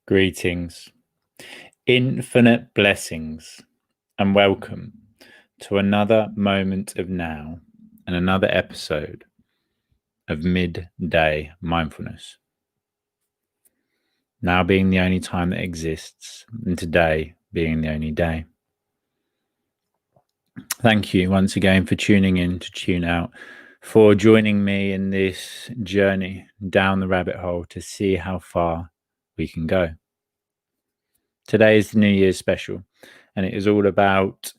Greetings, infinite blessings, and welcome to another moment of now and another episode of Midday Mindfulness. Now being the only time that exists, and today being the only day. Thank you once again for tuning in to tune out, for joining me in this journey down the rabbit hole to see how far we can go. Today is the New Year's special, and it is all about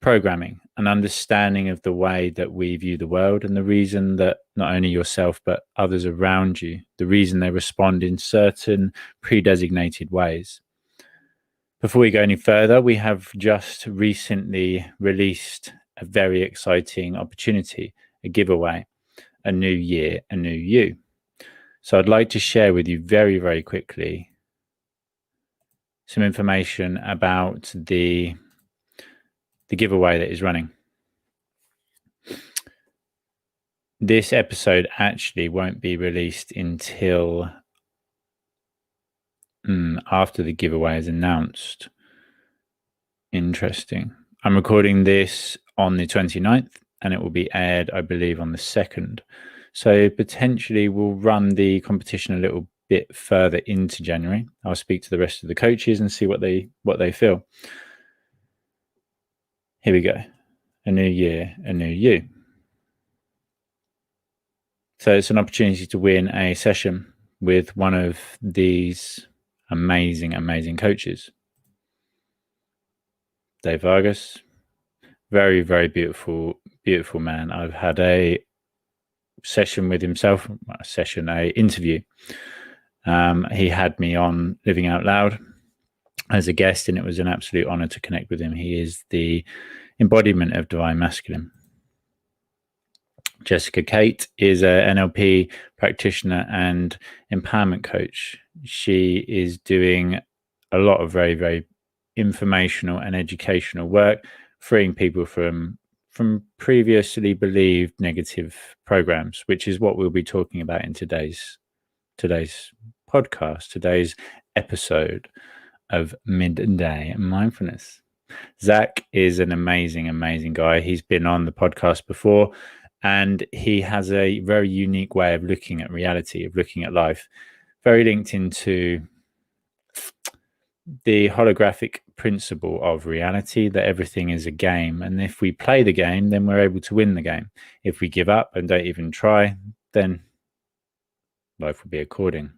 programming and understanding of the way that we view the world, and the reason that not only yourself but others around you, the reason they respond in certain pre-designated ways. Before we go any further, we have just recently released a very exciting opportunity, a giveaway, a new year, a new you. So I'd like to share with you very, very quickly some information about the giveaway that is running. This episode actually won't be released until after the giveaway is announced. Interesting. I'm recording this on the 29th and it will be aired, I believe, on the 2nd. So potentially we'll run the competition a little bit further into January. I'll speak to the rest of the coaches and see what they feel. Here we go. A new year, a new you. So it's an opportunity to win a session with one of these amazing coaches. Dave Vargas, very, very beautiful man. I've had a session with himself, a interview. He had me on Living Out Loud as a guest, and it was an absolute honor to connect with him. He is the embodiment of divine masculine. Jessica Kate is an NLP practitioner and empowerment coach. She is doing a lot of very, very informational and educational work, freeing people from previously believed negative programs, which is what we'll be talking about in today's podcast, today's episode of Midday Mindfulness. Zach is an amazing guy. He's been on the podcast before, and he has a very unique way of looking at reality, of looking at life, very linked into the holographic principle of reality, that everything is a game. And if we play the game, then we're able to win the game. If we give up and don't even try, then life will be according.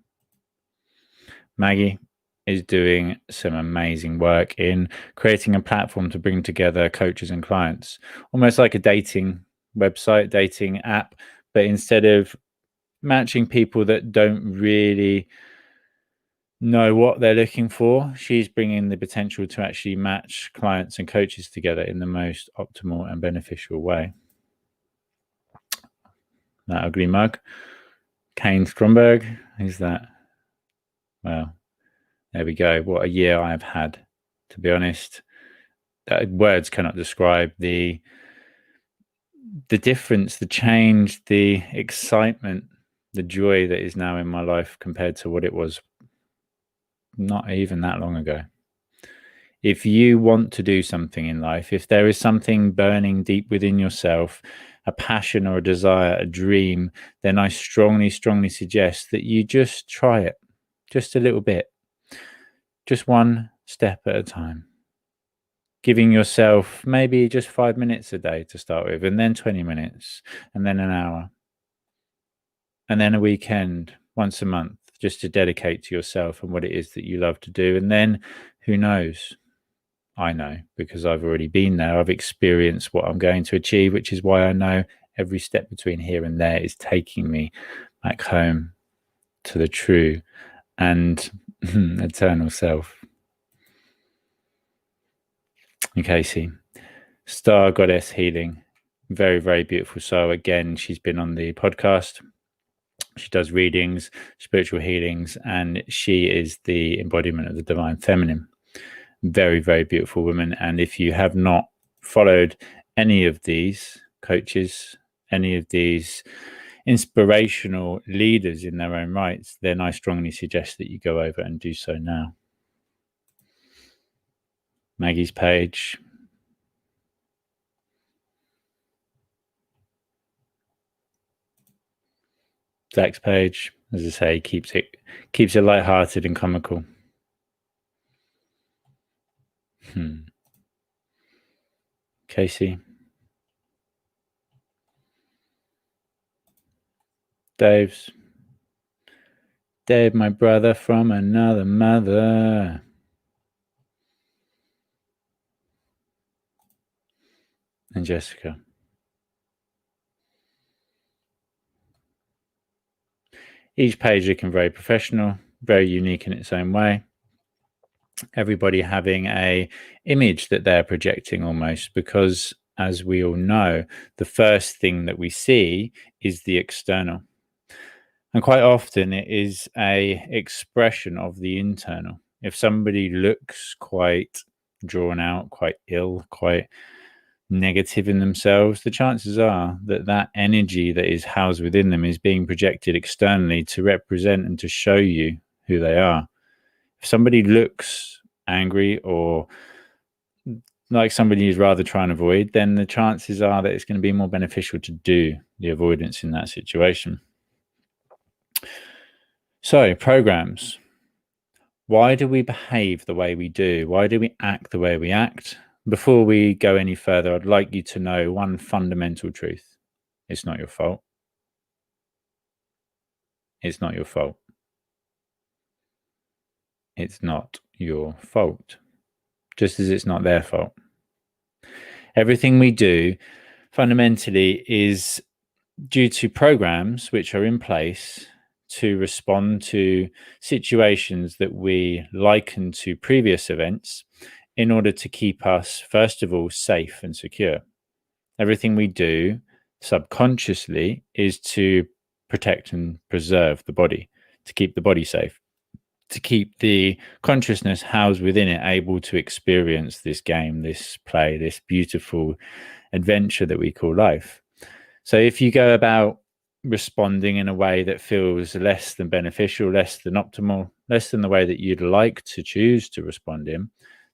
Maggie is doing some amazing work in creating a platform to bring together coaches and clients, almost like a dating website, dating app, but instead of matching people that don't really know what they're looking for, she's bringing the potential to actually match clients and coaches together in the most optimal and beneficial way. That ugly mug, Kain Stromberg, who's that? Well, there we go. What a year I have had, to be honest. Words cannot describe the difference, the change, the excitement, the joy that is now in my life compared to what it was not even that long ago. If you want to do something in life, if there is something burning deep within yourself, a passion or a desire, a dream, then I strongly suggest that you just try it, just a little bit, just one step at a time. Giving yourself maybe just 5 minutes a day to start with, and then 20 minutes, and then an hour, and then a weekend once a month, just to dedicate to yourself and what it is that you love to do. And then who knows? I know, because I've already been there. I've experienced what I'm going to achieve, which is why I know every step between here and there is taking me back home to the true and eternal self. Okay, see, Star Goddess Healing, very, very beautiful soul. Again, she's been on the podcast. She does readings, spiritual healings, and she is the embodiment of the divine feminine. Very, very beautiful woman. And if you have not followed any of these coaches, any of these inspirational leaders in their own rights, then I strongly suggest that you go over and do so now. Maggie's page. Zach's page, as I say, keeps it lighthearted and comical. Casey. Dave, my brother from another mother. And Jessica. Each page looking very professional, very unique in its own way. Everybody having a image that they're projecting almost, because as we all know, the first thing that we see is the external. And quite often it is a expression of the internal. If somebody looks quite drawn out, quite ill, quite negative in themselves, the chances are that that energy that is housed within them is being projected externally to represent and to show you who they are. If somebody looks angry or like somebody who's rather trying to avoid, then the chances are that it's going to be more beneficial to do the avoidance in that situation. So, programs. Why do we behave the way we do? Why do we act the way we act? Before we go any further, I'd like you to know one fundamental truth. It's not your fault. It's not your fault. It's not your fault. Just as it's not their fault. Everything we do fundamentally is due to programs which are in place to respond to situations that we liken to previous events in order to keep us, first of all, safe and secure. Everything we do subconsciously is to protect and preserve the body, to keep the body safe, to keep the consciousness housed within it, able to experience this game, this play, this beautiful adventure that we call life. So if you go about responding in a way that feels less than beneficial, less than optimal, less than the way that you'd like to choose to respond in,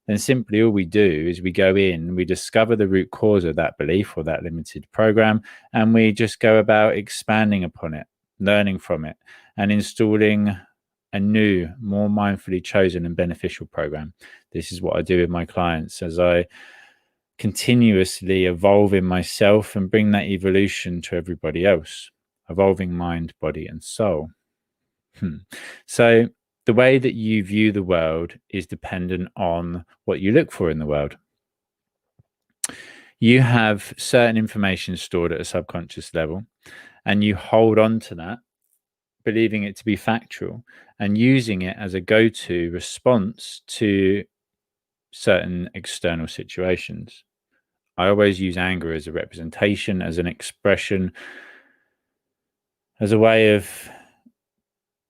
then simply all we do is we go in, we discover the root cause of that belief or that limited program, and we just go about expanding upon it, learning from it, and installing a new, more mindfully chosen and beneficial program. This is what I do with my clients as I continuously evolve in myself and bring that evolution to everybody else. Evolving mind, body, and soul. So the way that you view the world is dependent on what you look for in the world. You have certain information stored at a subconscious level, and you hold on to that, believing it to be factual and using it as a go-to response to certain external situations. I always use anger as a representation, as an expression, as a way of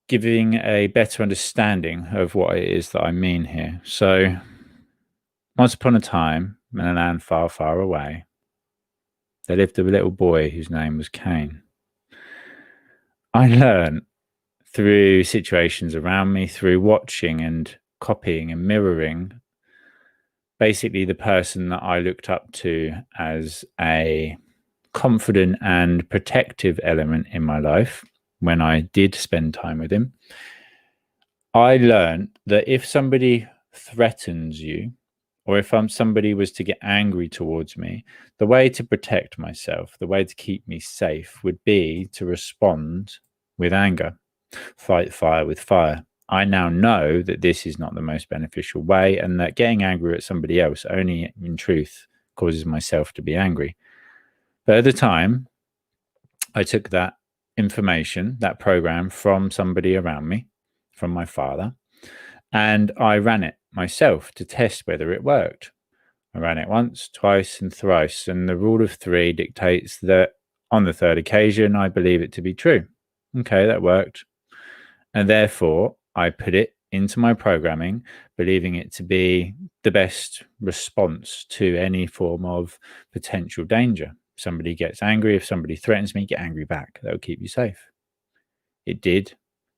giving a better understanding of what it is that I mean here. So, once upon a time, in a land far, far away, there lived a little boy whose name was Kain. I learned through situations around me, through watching and copying and mirroring, basically the person that I looked up to as a confident and protective element in my life when I did spend time with him. I learned that if somebody threatens you, or if somebody was to get angry towards me, the way to protect myself, the way to keep me safe would be to respond with anger, fight fire with fire. I now know that this is not the most beneficial way, and that getting angry at somebody else only in truth causes myself to be angry. But at the time, I took that information, that program from somebody around me, from my father, and I ran it myself to test whether it worked. I ran it once, twice, and thrice, and the rule of three dictates that on the third occasion, I believe it to be true. Okay, that worked. And therefore, I put it into my programming, believing it to be the best response to any form of potential danger. somebody gets angry, if somebody threatens me, get angry back. That will keep you safe. It did.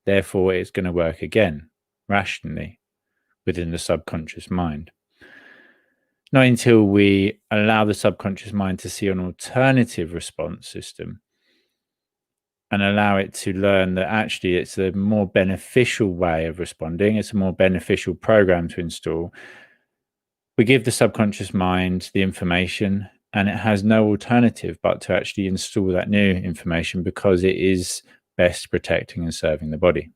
Therefore, it's going to work again, rationally, within the subconscious mind. Not until we allow the subconscious mind to see an alternative response system and allow it to learn that actually it's a more beneficial way of responding, it's a more beneficial program to install. We give the subconscious mind the information, and it has no alternative but to actually install that new information, because it is best protecting and serving the body.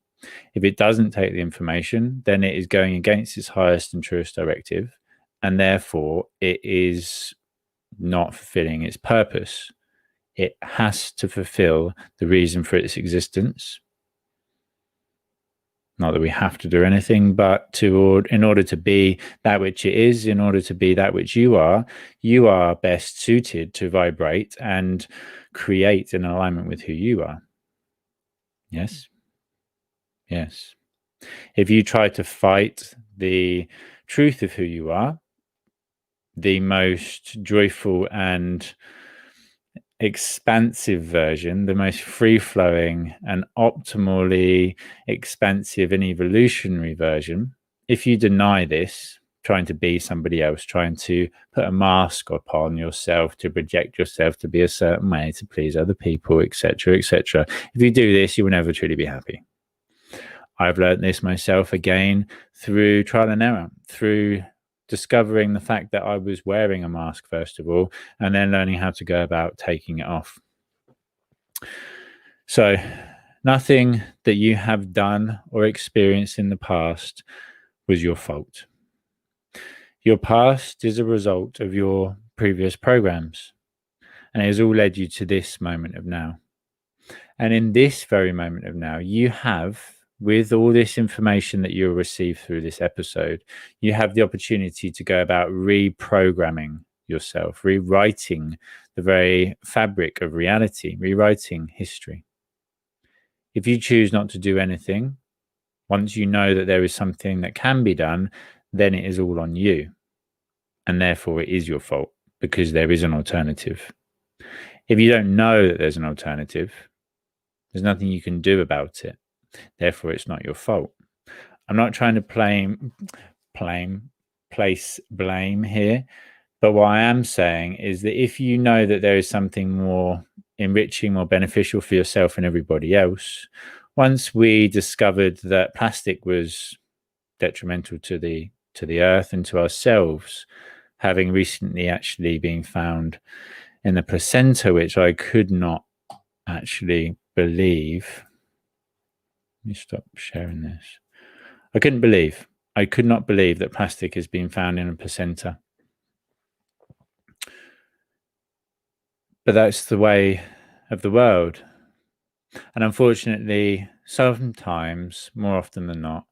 If it doesn't take the information, then it is going against its highest and truest directive, and therefore it is not fulfilling its purpose. It has to fulfill the reason for its existence. Not that we have to do anything, but in order to be that which it is, in order to be that which you are best suited to vibrate and create an alignment with who you are. Yes? Yes. If you try to fight the truth of who you are, the most joyful and expansive version, the most free-flowing and optimally expansive and evolutionary version, if you deny this, trying to be somebody else, trying to put a mask upon yourself, to project yourself to be a certain way, to please other people, etc., etc., if you do this, you will never truly be happy. I've learned this myself again through trial and error, through discovering the fact that I was wearing a mask, first of all, and then learning how to go about taking it off. So nothing that you have done or experienced in the past was your fault. Your past is a result of your previous programs, and it has all led you to this moment of now. And in this very moment of now, you have, with all this information that you'll receive through this episode, you have the opportunity to go about reprogramming yourself, rewriting the very fabric of reality, rewriting history. If you choose not to do anything, once you know that there is something that can be done, then it is all on you. And therefore it is your fault, because there is an alternative. If you don't know that there's an alternative, there's nothing you can do about it. Therefore, it's not your fault. I'm not trying to place blame here, but what I am saying is that if you know that there is something more enriching, more beneficial for yourself and everybody else, once we discovered that plastic was detrimental to the earth and to ourselves, having recently actually been found in the placenta, which I could not actually believe. Let me stop sharing this. I could not believe that plastic has been found in a placenta. But that's the way of the world. And unfortunately, sometimes, more often than not,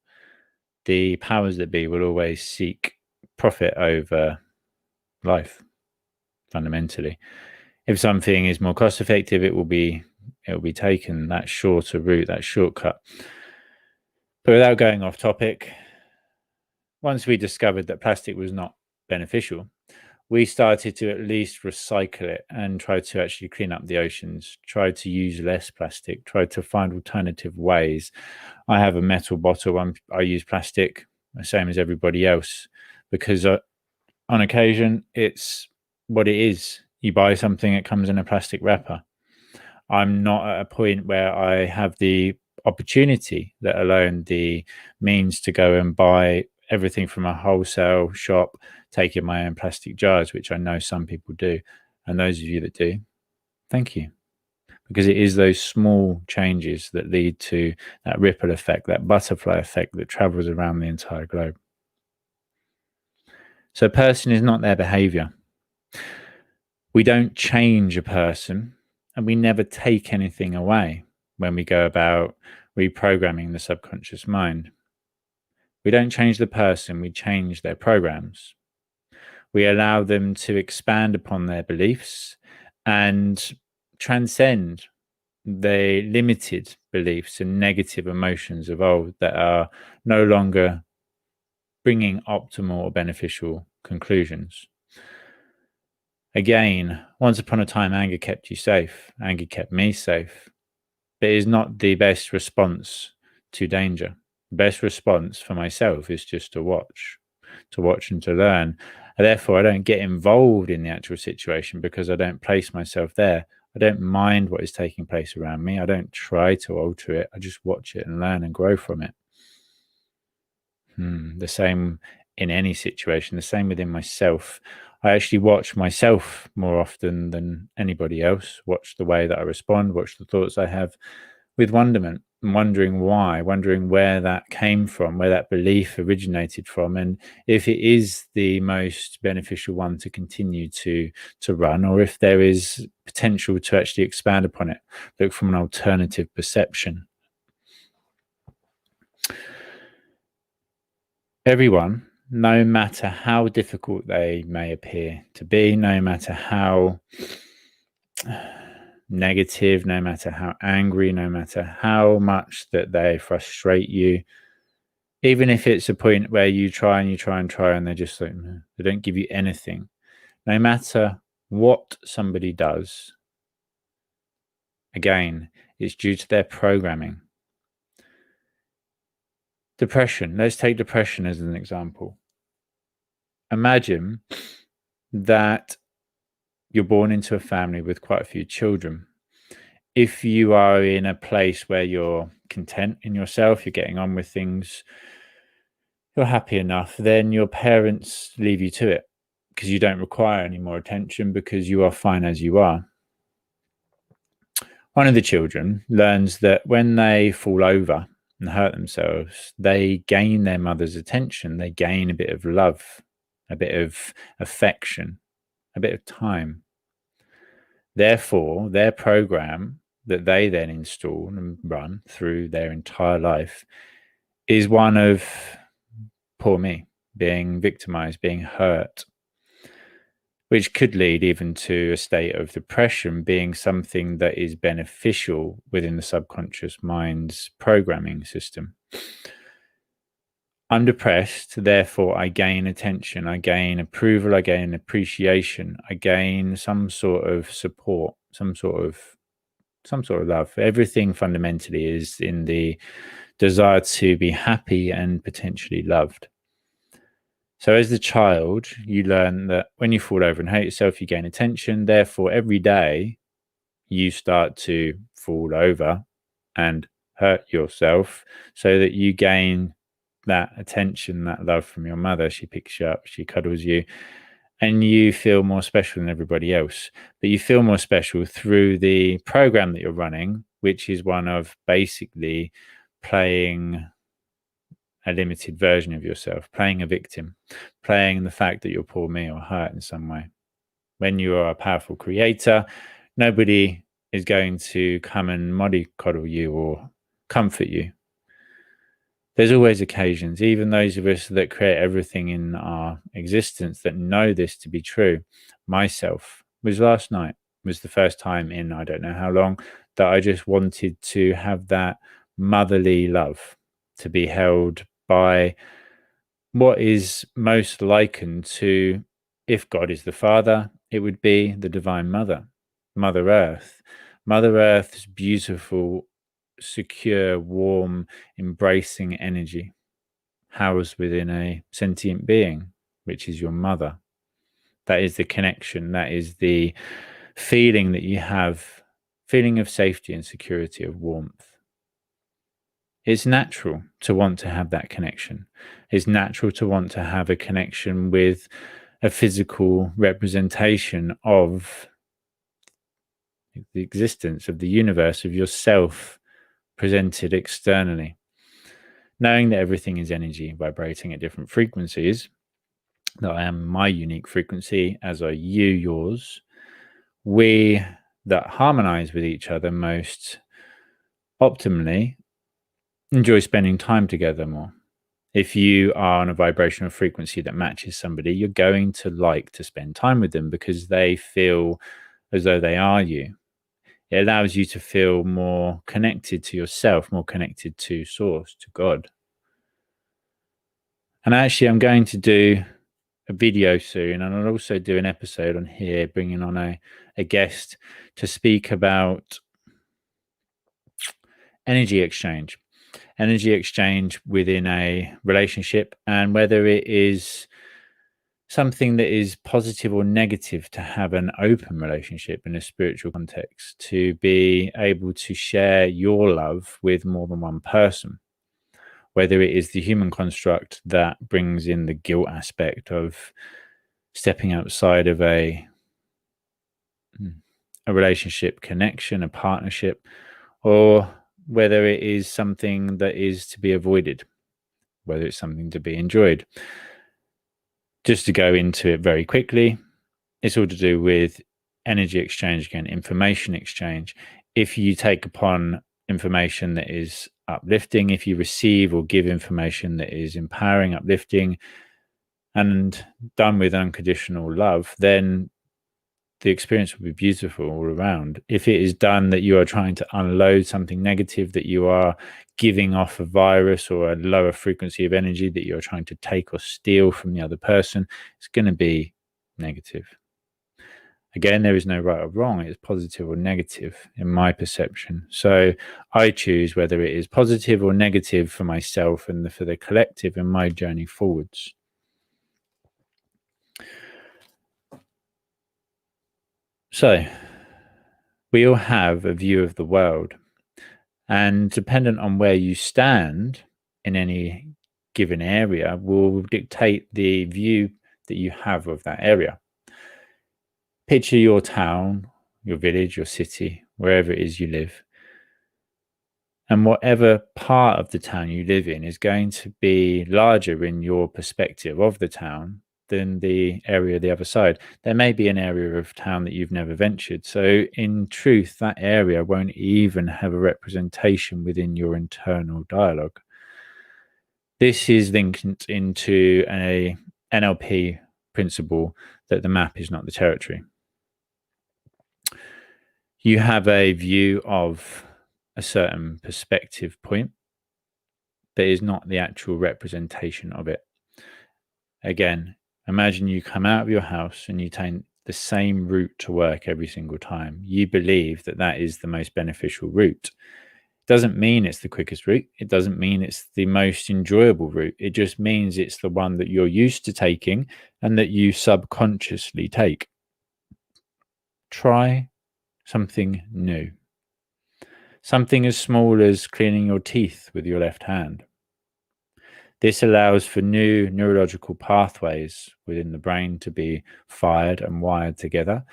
the powers that be will always seek profit over life, fundamentally. If something is more cost effective, it will be taken, that shorter route, that shortcut. But without going off topic, once we discovered that plastic was not beneficial, we started to at least recycle it and try to actually clean up the oceans, try to use less plastic, try to find alternative ways. I have a metal bottle. I use plastic, the same as everybody else, because on occasion, it's what it is. You buy something, it comes in a plastic wrapper. I'm not at a point where I have the opportunity, let alone the means, to go and buy everything from a wholesale shop, taking my own plastic jars, which I know some people do. And those of you that do, thank you. Because it is those small changes that lead to that ripple effect, that butterfly effect that travels around the entire globe. So a person is not their behavior. We don't change a person, and we never take anything away when we go about reprogramming the subconscious mind. We don't change the person, we change their programs. We allow them to expand upon their beliefs and transcend the limited beliefs and negative emotions of old that are no longer bringing optimal or beneficial conclusions. Again, once upon a time, anger kept you safe. Anger kept me safe. But it is not the best response to danger. The best response for myself is just to watch and to learn. And therefore, I don't get involved in the actual situation because I don't place myself there. I don't mind what is taking place around me. I don't try to alter it. I just watch it and learn and grow from it. The same in any situation, the same within myself. I actually watch myself more often than anybody else, watch the way that I respond, watch the thoughts I have with wonderment, and wondering why, wondering where that came from, where that belief originated from, and if it is the most beneficial one to continue to run, or if there is potential to actually expand upon it, look from an alternative perception. Everyone, no matter how difficult they may appear to be, no matter how negative, no matter how angry, no matter how much that they frustrate you, even if it's a point where you try and they're just like, they don't give you anything, no matter what somebody does, again, it's due to their programming. Depression. Let's take depression as an example. Imagine that you're born into a family with quite a few children. If you are in a place where you're content in yourself, you're getting on with things, you're happy enough, then your parents leave you to it because you don't require any more attention because you are fine as you are. One of the children learns that when they fall over and hurt themselves, they gain their mother's attention. They gain a bit of love, a bit of affection, a bit of time. Therefore, their program that they then install and run through their entire life is one of poor me, being victimized, being hurt, which could lead even to a state of depression being something that is beneficial within the subconscious mind's programming system. I'm depressed, therefore I gain attention, I gain approval, I gain appreciation, I gain some sort of support, some sort of love. Everything fundamentally is in the desire to be happy and potentially loved. So as the child, you learn that when you fall over and hurt yourself, you gain attention. Therefore, every day you start to fall over and hurt yourself so that you gain that attention, that love from your mother. She picks you up, she cuddles you, and you feel more special than everybody else. But you feel more special through the program that you're running, which is one of basically playing a limited version of yourself, playing a victim, playing the fact that you're poor me or hurt in some way. When you are a powerful creator, nobody is going to come and mollycoddle you or comfort you. There's always occasions, even those of us that create everything in our existence that know this to be true. Myself was last night, was the first time in I don't know how long that I just wanted to have that motherly love, to be held by what is most likened to, if God is the Father, it would be the Divine Mother, Mother Earth. Mother Earth's beautiful, secure, warm, embracing energy housed within a sentient being, which is your mother. That is the connection. That is the feeling that you have, feeling of safety and security, of warmth. It's natural to want to have that connection. It's natural to want to have a connection with a physical representation of the existence of the universe, of yourself presented externally. Knowing that everything is energy vibrating at different frequencies, that I am my unique frequency, as are you yours, we that harmonize with each other most optimally enjoy spending time together more. If you are on a vibrational frequency that matches somebody, you're going to like to spend time with them because they feel as though they are you. It allows you to feel more connected to yourself, more connected to Source, to God. And actually, I'm going to do a video soon, and I'll also do an episode on here, bringing on a guest to speak about energy exchange within a relationship, and whether it is something that is positive or negative to have an open relationship in a spiritual context, to be able to share your love with more than one person, whether it is the human construct that brings in the guilt aspect of stepping outside of a relationship connection, a partnership, or whether it is something that is to be avoided, whether it's something to be enjoyed. Just to go into it very quickly, it's all to do with energy exchange, again, information exchange. If you take upon information that is uplifting, if you receive or give information that is empowering, uplifting, and done with unconditional love, then the experience will be beautiful all around. If it is done that you are trying to unload something negative, that you are giving off a virus or a lower frequency of energy that you're trying to take or steal from the other person, it's going to be negative. Again, there is no right or wrong. It's positive or negative in my perception. So I choose whether it is positive or negative for myself and for the collective in my journey forwards. So we all have a view of the world, and dependent on where you stand in any given area will dictate the view that you have of that area. Picture your town, your village, your city, wherever it is you live. And whatever part of the town you live in is going to be larger in your perspective of the town than the area the other side. There may be an area of town that you've never ventured. So in truth, that area won't even have a representation within your internal dialogue. This is linked into a NLP principle that the map is not the territory. You have a view of a certain perspective point that is not the actual representation of it. Again, imagine you come out of your house and you take the same route to work every single time. You believe that that is the most beneficial route. It doesn't mean it's the quickest route. It doesn't mean it's the most enjoyable route. It just means it's the one that you're used to taking and that you subconsciously take. Try something new. Something as small as cleaning your teeth with your left hand. This allows for new neurological pathways within the brain to be fired and wired together,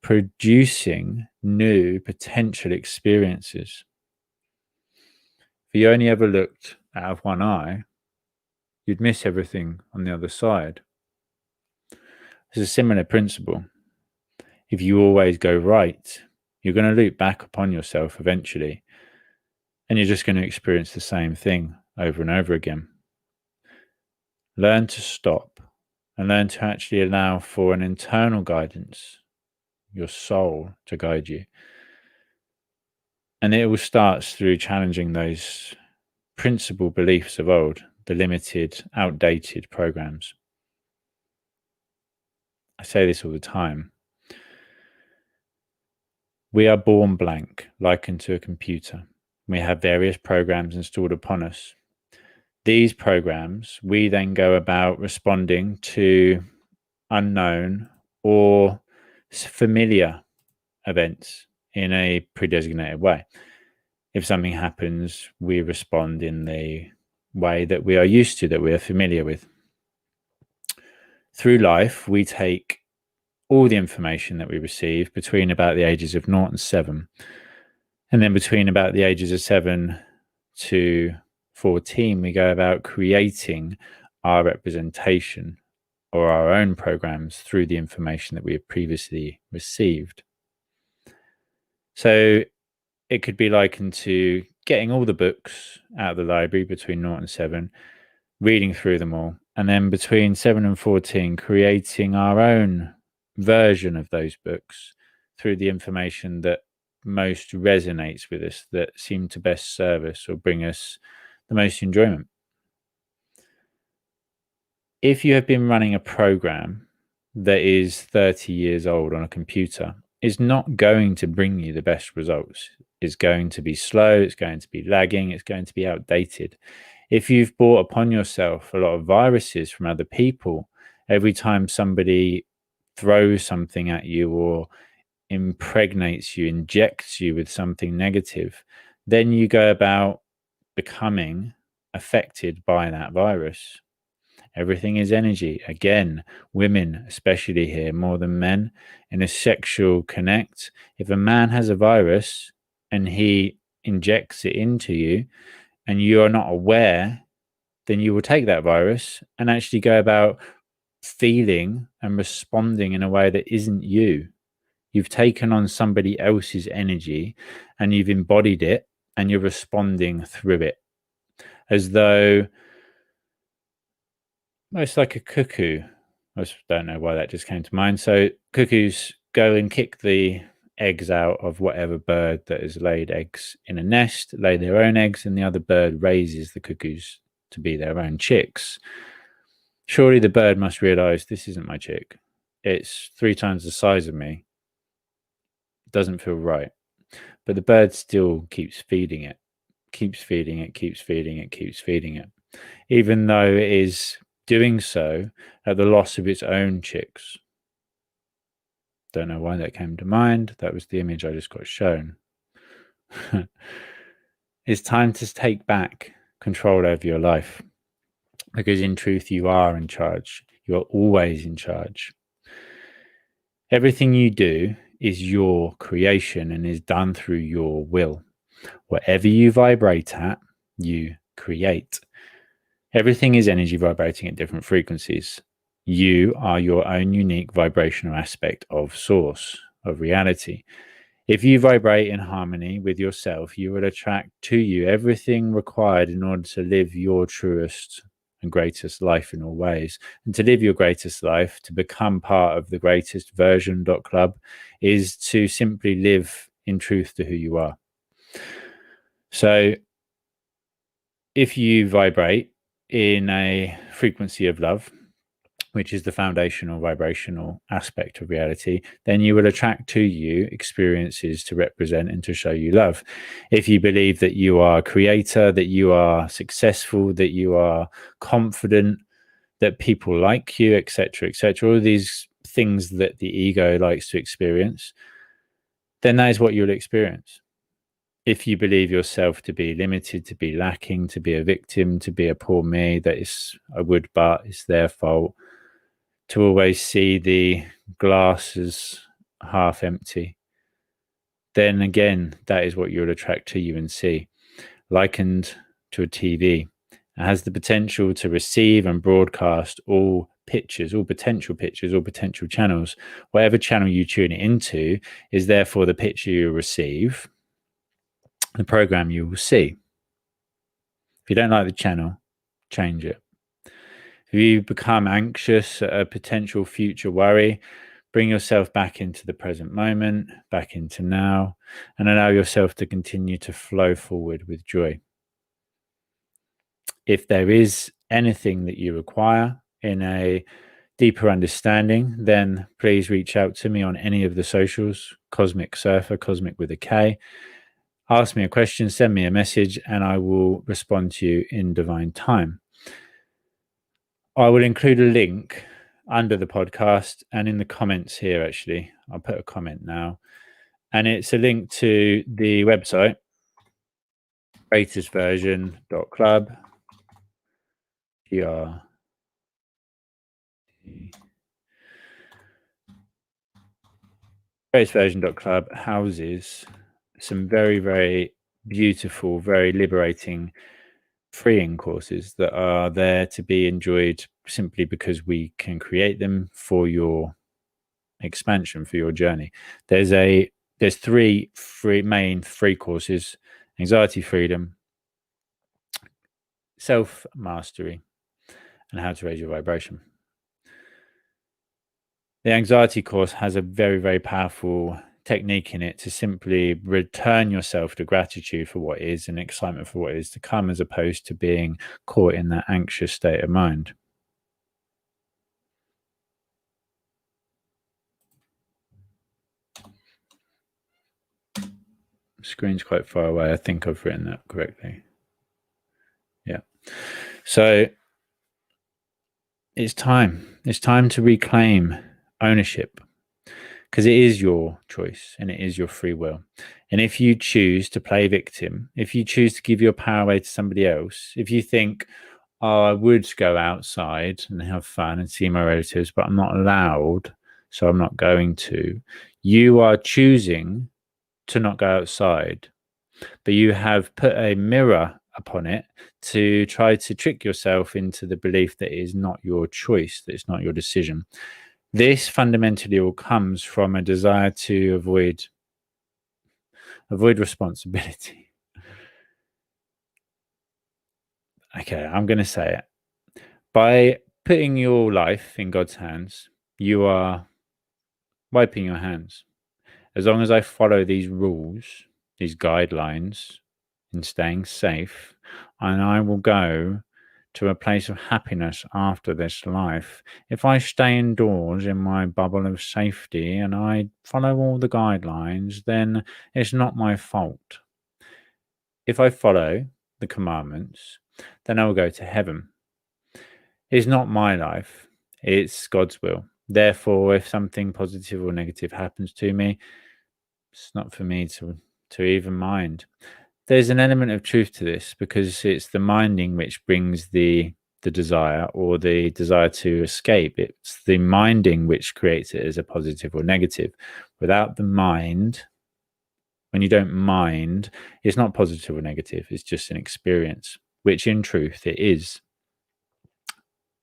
producing new potential experiences. If you only ever looked out of one eye, you'd miss everything on the other side. It's a similar principle. If you always go right, you're going to loop back upon yourself eventually, and you're just going to experience the same thing over and over again. Learn to stop and learn to actually allow for an internal guidance, your soul to guide you. And it all starts through challenging those principal beliefs of old, the limited, outdated programs. I say this all the time. We are born blank, likened to a computer. We have various programs installed upon us. These programs, we then go about responding to unknown or familiar events in a predesignated way. If something happens, we respond in the way that we are used to, that we are familiar with. Through life, we take all the information that we receive between about the ages of 0 and 7. And then between about the ages of 7 to 14, we go about creating our representation or our own programs through the information that we have previously received. So it could be likened to getting all the books out of the library between 0 and 7, reading through them all, and then between 7 and 14, creating our own version of those books through the information that most resonates with us, that seem to best serve us or bring us the most enjoyment. if you have been running a program that is 30 years old on a computer, it's not going to bring you the best results. It's going to be slow, it's going to be lagging, it's going to be outdated. If you've brought upon yourself a lot of viruses from other people, every time somebody throws something at you or impregnates you, injects you with something negative, then you go about becoming affected by that virus. Everything is energy. Again, women, especially here, more than men, in a sexual connect. If a man has a virus and he injects it into you and you are not aware, then you will take that virus and actually go about feeling and responding in a way that isn't you. You've taken on somebody else's energy and you've embodied it and you're responding through it, as though it's like a cuckoo. I just don't know why that just came to mind. So cuckoos go and kick the eggs out of whatever bird that has laid eggs in a nest, lay their own eggs, and the other bird raises the cuckoos to be their own chicks. Surely the bird must realize, this isn't my chick. It's 3 times the size of me. It doesn't feel right. But the bird still keeps feeding it, keeps feeding it, keeps feeding it, keeps feeding it, even though it is doing so at the loss of its own chicks. Don't know why that came to mind. That was the image I just got shown. It's time to take back control over your life, because in truth you are in charge. You are always in charge. Everything you do is your creation and is done through your will. Whatever you vibrate at, you create. Everything is energy vibrating at different frequencies. You are your own unique vibrational aspect of source, of reality. If you vibrate in harmony with yourself, you will attract to you everything required in order to live your truest and greatest life in all ways. And to live your greatest life, to become part of the greatest version club, is to simply live in truth to who you are. So if you vibrate in a frequency of love, which is the foundational vibrational aspect of reality, then you will attract to you experiences to represent and to show you love. If you believe that you are a creator, that you are successful, that you are confident, that people like you, etc., etc., all these things that the ego likes to experience, then that is what you'll experience. If you believe yourself to be limited, to be lacking, to be a victim, to be a poor me, that is a would but, it's their fault, to always see the glass as half empty, then again, that is what you'll attract to you and see. Likened to a TV, it has the potential to receive and broadcast all pictures, all potential pictures, all potential channels. Whatever channel you tune it into is therefore the picture you receive, the program you will see. If you don't like the channel, change it. If you become anxious at a potential future worry, bring yourself back into the present moment, back into now, and allow yourself to continue to flow forward with joy. If there is anything that you require in a deeper understanding, then please reach out to me on any of the socials, Kosmic Surfer, Kosmic with a K. Ask me a question, send me a message, and I will respond to you in divine time. I will include a link under the podcast and in the comments here, actually. I'll put a comment now. And it's a link to the website, greatestversion.club. Greatestversion.club houses some very, very beautiful, very liberating, freeing courses that are there to be enjoyed simply because we can create them for your expansion, for your journey. There's 3 main free courses: anxiety freedom, self-mastery, and how to raise your vibration. The anxiety course has a very, very powerful technique in it to simply return yourself to gratitude for what is and excitement for what is to come, as opposed to being caught in that anxious state of mind. Screen's quite far away. I think I've written that correctly. Yeah. So it's time. It's time to reclaim ownership, because it is your choice and it is your free will. And if you choose to play victim, if you choose to give your power away to somebody else, if you think, oh, I would go outside and have fun and see my relatives, but I'm not allowed, so I'm not going to, you are choosing to not go outside. But you have put a mirror upon it to try to trick yourself into the belief that it is not your choice, that it's not your decision. This fundamentally all comes from a desire to avoid responsibility. Okay, I'm going to say it. By putting your life in God's hands, you are wiping your hands. As long as I follow these rules, these guidelines, in staying safe, and I will go to a place of happiness after this life. If I stay indoors in my bubble of safety and I follow all the guidelines, then it's not my fault. If I follow the commandments, then I will go to heaven. It's not my life, it's God's will. Therefore, if something positive or negative happens to me, it's not for me to even mind. There's an element of truth to this, because it's the minding which brings the desire, or the desire to escape. It's the minding which creates it as a positive or negative. Without the mind, when you don't mind, it's not positive or negative. It's just an experience, which in truth it is.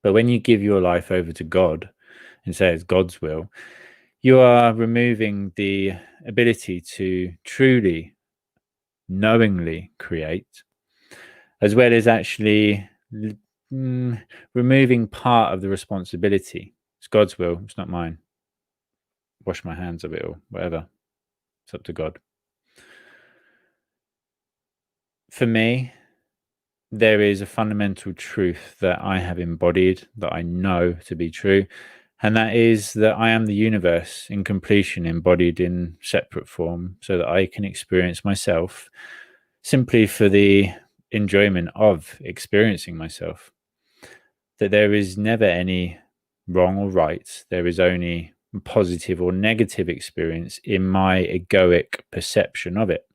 But when you give your life over to God and say it's God's will, you are removing the ability to truly, knowingly create, as well as actually removing part of the responsibility. It's God's will, it's not mine. Wash my hands of it or whatever. It's up to God. For me, there is a fundamental truth that I have embodied, that I know to be true, and that is that I am the universe in completion, embodied in separate form, so that I can experience myself simply for the enjoyment of experiencing myself. That there is never any wrong or right. There is only positive or negative experience in my egoic perception of it.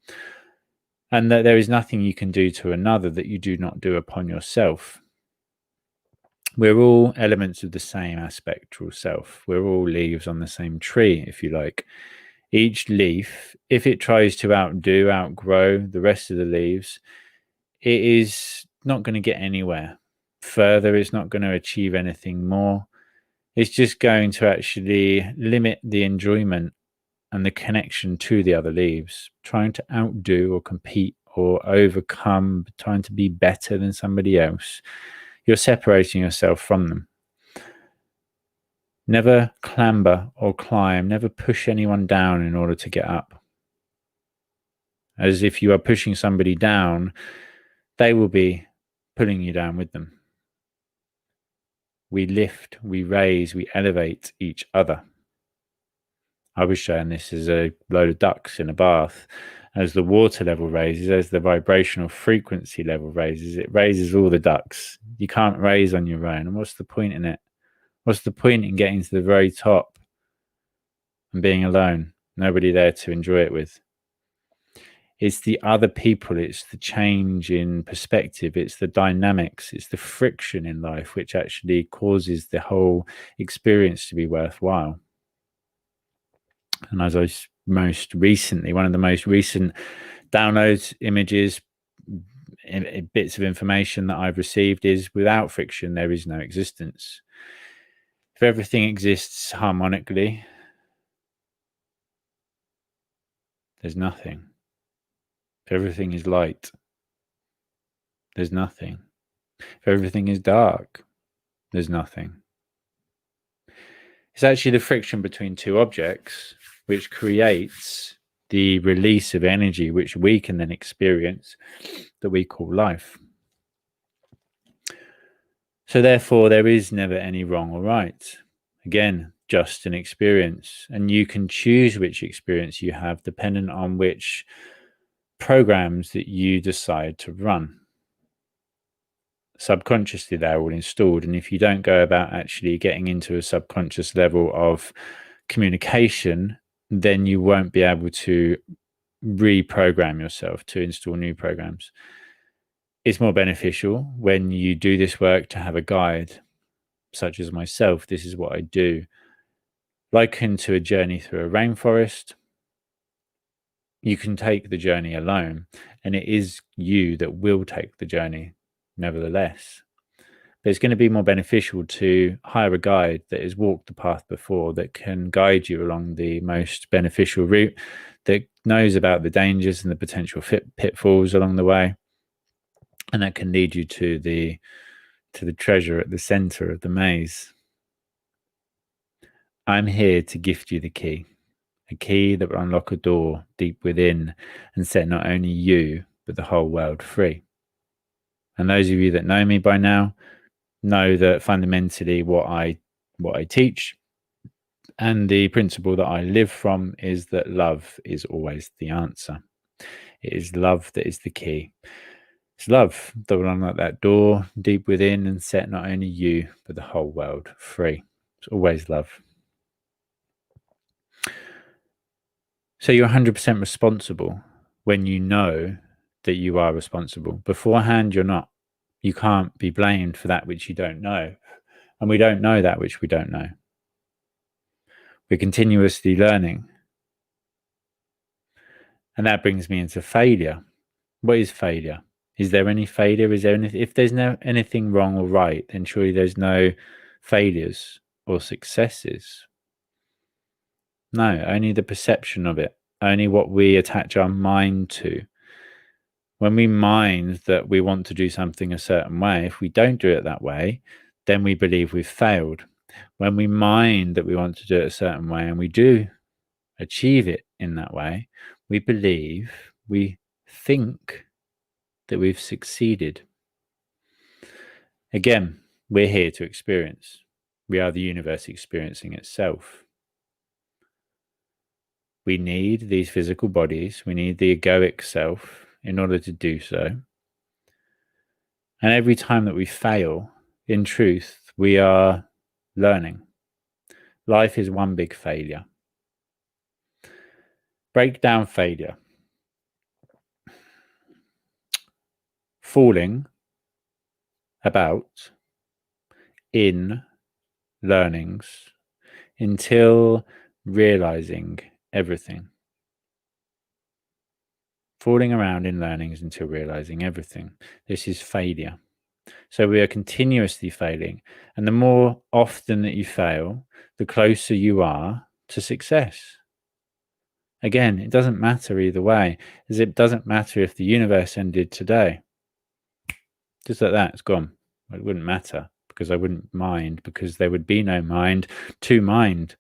And that there is nothing you can do to another that you do not do upon yourself. We're all elements of the same aspectual self. We're all leaves on the same tree, if you like. Each leaf, if it tries to outgrow the rest of the leaves, it is not going to get anywhere further. It's not going to achieve anything more. It's just going to actually limit the enjoyment and the connection to the other leaves, trying to outdo or compete or overcome, trying to be better than somebody else. You're separating yourself from them. Never clamber or climb, never push anyone down in order to get up. As if you are pushing somebody down, they will be pulling you down with them. We lift, we raise, we elevate each other. I was showing this as a load of ducks in a bath. As the water level raises, as the vibrational frequency level raises, it raises all the ducks. You can't raise on your own. And what's the point in it? What's the point in getting to the very top and being alone? Nobody there to enjoy it with. It's the other people, it's the change in perspective, it's the dynamics, it's the friction in life which actually causes the whole experience to be worthwhile. And as I most recently, one of the most recent downloads, images, bits of information that I've received is, without friction, there is no existence. If everything exists harmonically, there's nothing. If everything is light, there's nothing. If everything is dark, there's nothing. It's actually the friction between two objects which creates the release of energy which we can then experience, that we call life. So therefore, there is never any wrong or right. Again, just an experience. And you can choose which experience you have dependent on which programs that you decide to run. Subconsciously, they're all installed. And if you don't go about actually getting into a subconscious level of communication, then you won't be able to reprogram yourself to install new programs. It's more beneficial when you do this work to have a guide, such as myself. This is what I do. Likened to a journey through a rainforest, you can take the journey alone, and it is you that will take the journey nevertheless. But it's going to be more beneficial to hire a guide that has walked the path before, that can guide you along the most beneficial route, that knows about the dangers and the potential pitfalls along the way, and that can lead you to the treasure at the center of the maze. I'm here to gift you the key, a key that will unlock a door deep within and set not only you, but the whole world free. And those of you that know me by now know that fundamentally what I teach and the principle that I live from is that love is always the answer. It is love that is the key. It's love that will unlock that door deep within and set not only you, but the whole world free. It's always love. So you're 100% responsible when you know that you are responsible. Beforehand, you're not. You can't be blamed for that which you don't know. And we don't know that which we don't know. We're continuously learning. And that brings me into failure. What is failure? Is there any failure? Is there anything? If there's no anything wrong or right, then surely there's no failures or successes. No, only the perception of it, only what we attach our mind to. When we mind that we want to do something a certain way, if we don't do it that way, then we believe we've failed. When we mind that we want to do it a certain way and we do achieve it in that way, we believe, we think that we've succeeded. Again, we're here to experience. We are the universe experiencing itself. We need these physical bodies. We need the egoic self in order to do so. And every time that we fail, in truth, we are learning. Life is one big failure. Break down failure. Falling about in learnings until realizing everything. Falling around in learnings until realizing everything. This is failure. So we are continuously failing. And the more often that you fail, the closer you are to success. Again, it doesn't matter either way, as it doesn't matter if the universe ended today. Just like that, it's gone. It wouldn't matter because I wouldn't mind, because there would be no mind to mind.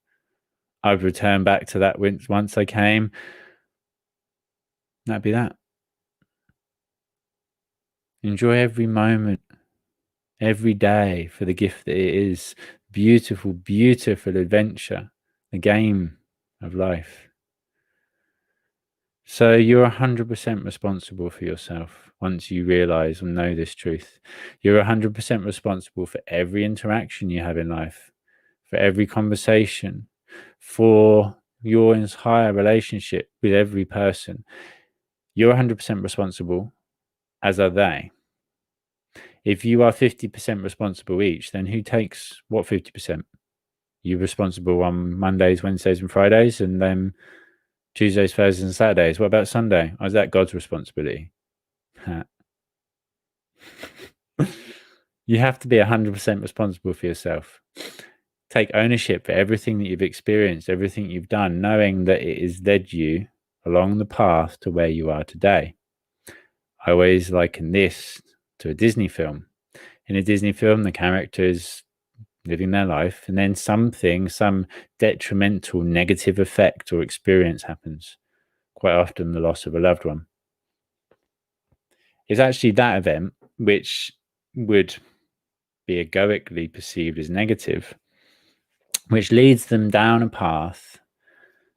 I would return back to that once I came. That'd be that. Enjoy every moment, every day for the gift that it is. Beautiful, beautiful adventure, the game of life. So you're 100% responsible for yourself once you realize and know this truth. You're 100% responsible for every interaction you have in life, for every conversation, for your entire relationship with every person. You're 100% responsible, as are they. If you are 50% responsible each, then who takes what 50%? You're responsible on Mondays, Wednesdays, and Fridays, and then Tuesdays, Thursdays, and Saturdays. What about Sunday? Or is that God's responsibility? You have to be 100% responsible for yourself. Take ownership for everything that you've experienced, everything you've done, knowing that it has led you along the path to where you are today. I always liken this to a Disney film. In a Disney film, the characters living their life, and then some detrimental negative effect or experience happens, quite often the loss of a loved one. It's actually that event which would be egoically perceived as negative, which leads them down a path,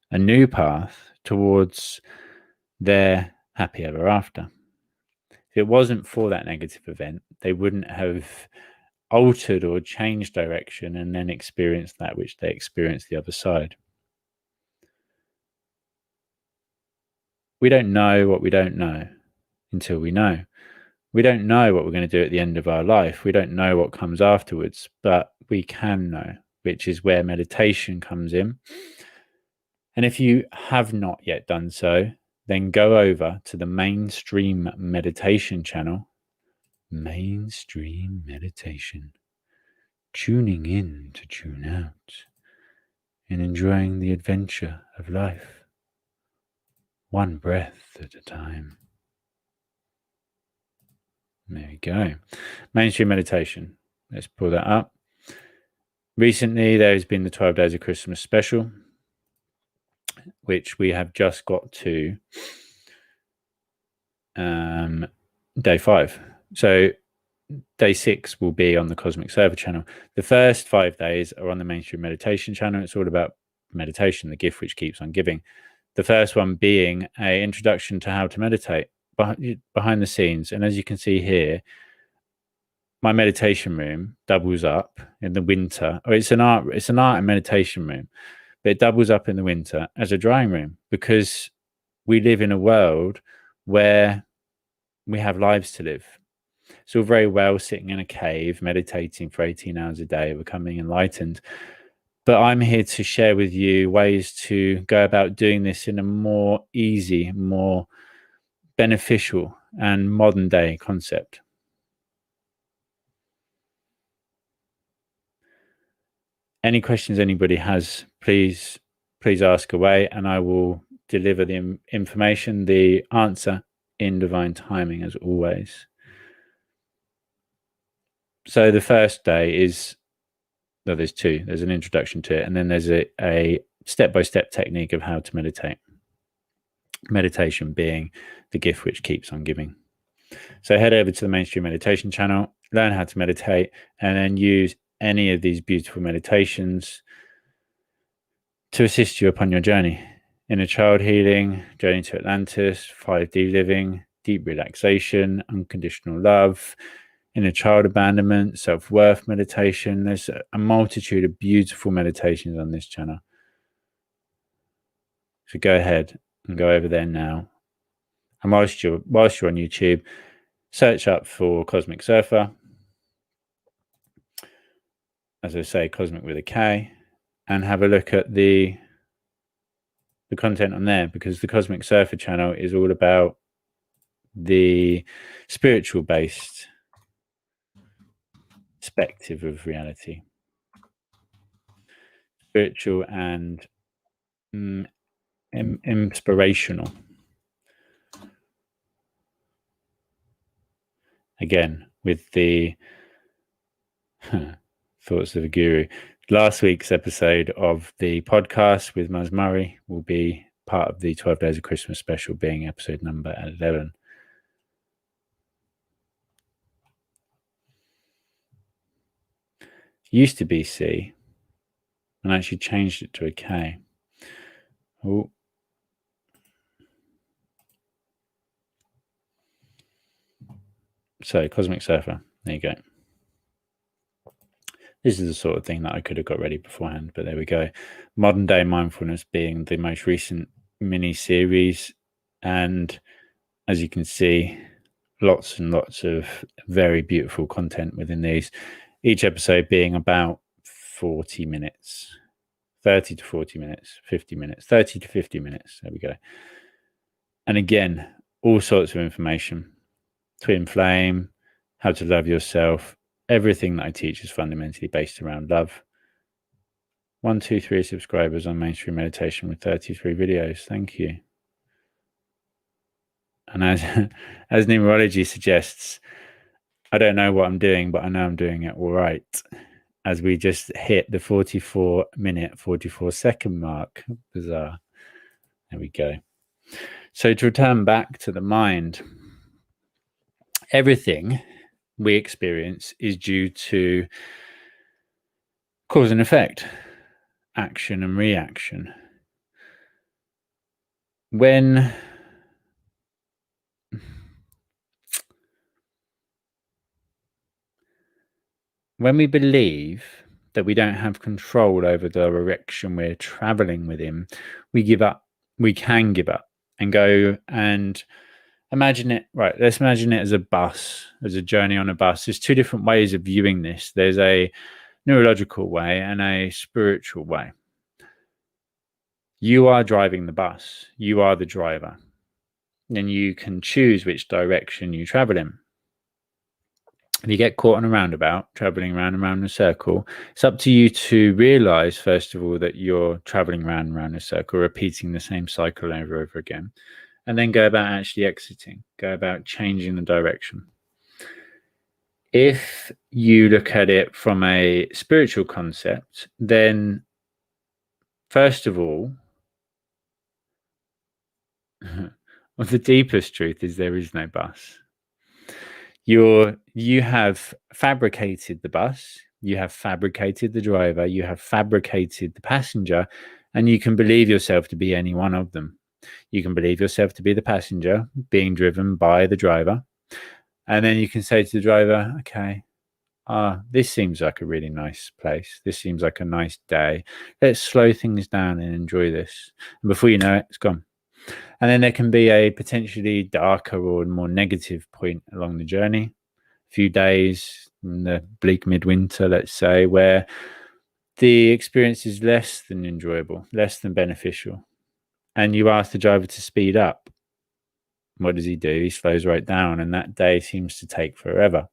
a new path towards their happy ever after. If it wasn't for that negative event, they wouldn't have altered or changed direction and then experienced that which they experienced the other side. We don't know what we don't know until we know. We don't know what we're going to do at the end of our life. We don't know what comes afterwards, but we can know, which is where meditation comes in. And if you have not yet done so, then go over to the Mainstream Meditation channel. Mainstream Meditation. Tuning in to tune out and enjoying the adventure of life, one breath at a time. There we go. Mainstream Meditation. Let's pull that up. Recently, there has been the 12 Days of Christmas special, which we have just got to day 5. So day 6 will be on the Cosmic Surfer channel. The first 5 days are on the Mainstream Meditation channel. It's all about meditation, the gift which keeps on giving. The first one being an introduction to how to meditate behind the scenes. And as you can see here, my meditation room doubles up in the winter. Or it's an art and meditation room, but it doubles up in the winter as a drawing room because we live in a world where we have lives to live. It's all very well sitting in a cave, meditating for 18 hours a day, becoming enlightened. But I'm here to share with you ways to go about doing this in a more easy, more beneficial and modern day concept. Any questions anybody has, please ask away, and I will deliver the information, the answer in divine timing as always. So the first day is, well, there's 2. There's an introduction to it, and then there's a step-by-step technique of how to meditate. Meditation being the gift which keeps on giving. So head over to the Mainstream Meditation channel, learn how to meditate, and then use any of these beautiful meditations to assist you upon your journey. Inner child healing, journey to Atlantis, 5D living, deep relaxation, unconditional love, inner child abandonment, self-worth meditation. There's a multitude of beautiful meditations on this channel. So go ahead and go over there now. And whilst you're on YouTube, search up for Kosmic Surfer. As I say, Cosmic with a K, and have a look at the content on there, because the Kosmic Surfer channel is all about the spiritual based perspective of reality. Spiritual and inspirational. Again, with the thoughts of a guru. Last week's episode of the podcast with Maz Murray will be part of the 12 Days of Christmas special, being episode number 11. Used to be C, and I actually changed it to a K. Oh. So, Cosmic Surfer, there you go. This is the sort of thing that I could have got ready beforehand, but there we go. Modern Day Mindfulness being the most recent mini-series, and as you can see, lots and lots of very beautiful content within these. Each episode being about 40 minutes, 30 to 40 minutes, 50 minutes, 30 to 50 minutes. There we go. And again, all sorts of information. Twin flame, how to love yourself. Everything that I teach is fundamentally based around love. 123 subscribers on Mainstream Meditation with 33 videos. Thank you. And as numerology suggests, I don't know what I'm doing, but I know I'm doing it all right. As we just hit the 44-minute, 44-second mark. Bizarre. There we go. So to return back to the mind, everything we experience is due to cause and effect, action and reaction. When When we believe that we don't have control over the direction we're traveling with him, we give up. We can give up and go and imagine it. Right, let's imagine it as a bus, as a journey on a bus. There's two different ways of viewing this. There's a neurological way and a spiritual way. You are driving the bus. You are the driver. And you can choose which direction you travel in. If you get caught on a roundabout, traveling round and round in a circle, it's up to you to realize, first of all, that you're traveling round and round in a circle, repeating the same cycle over and over again, and then go about actually exiting, go about changing the direction. If you look at it from a spiritual concept, then first of all, well, the deepest truth is there is no bus. You have fabricated the bus, you have fabricated the driver, you have fabricated the passenger, and you can believe yourself to be any one of them. You can believe yourself to be the passenger being driven by the driver, and then you can say to the driver, okay, this seems like a really nice place. This seems like a nice day. Let's slow things down and enjoy this. And before you know it, it's gone. And then there can be a potentially darker or more negative point along the journey. A few days in the bleak midwinter, let's say, where the experience is less than enjoyable, less than beneficial. And you ask the driver to speed up. What does he do? He slows right down, and that day seems to take forever.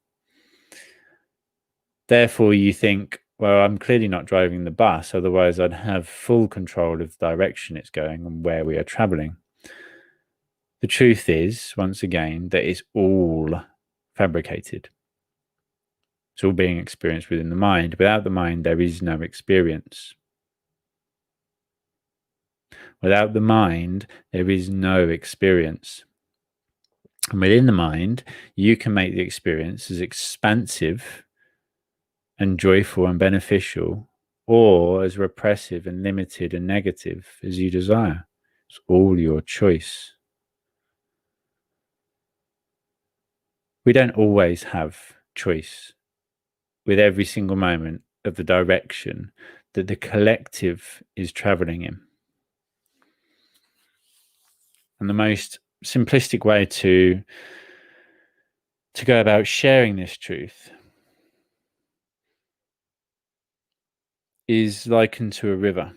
Therefore, you think, well, I'm clearly not driving the bus, otherwise I'd have full control of the direction it's going and where we are traveling. The truth is, once again, that it's all fabricated. It's all being experienced within the mind. Without the mind, there is no experience. Without the mind, there is no experience. And within the mind, you can make the experience as expansive and joyful and beneficial, or as repressive and limited and negative as you desire. It's all your choice. We don't always have choice with every single moment of the direction that the collective is traveling in. And the most simplistic way to go about sharing this truth is likened to a river.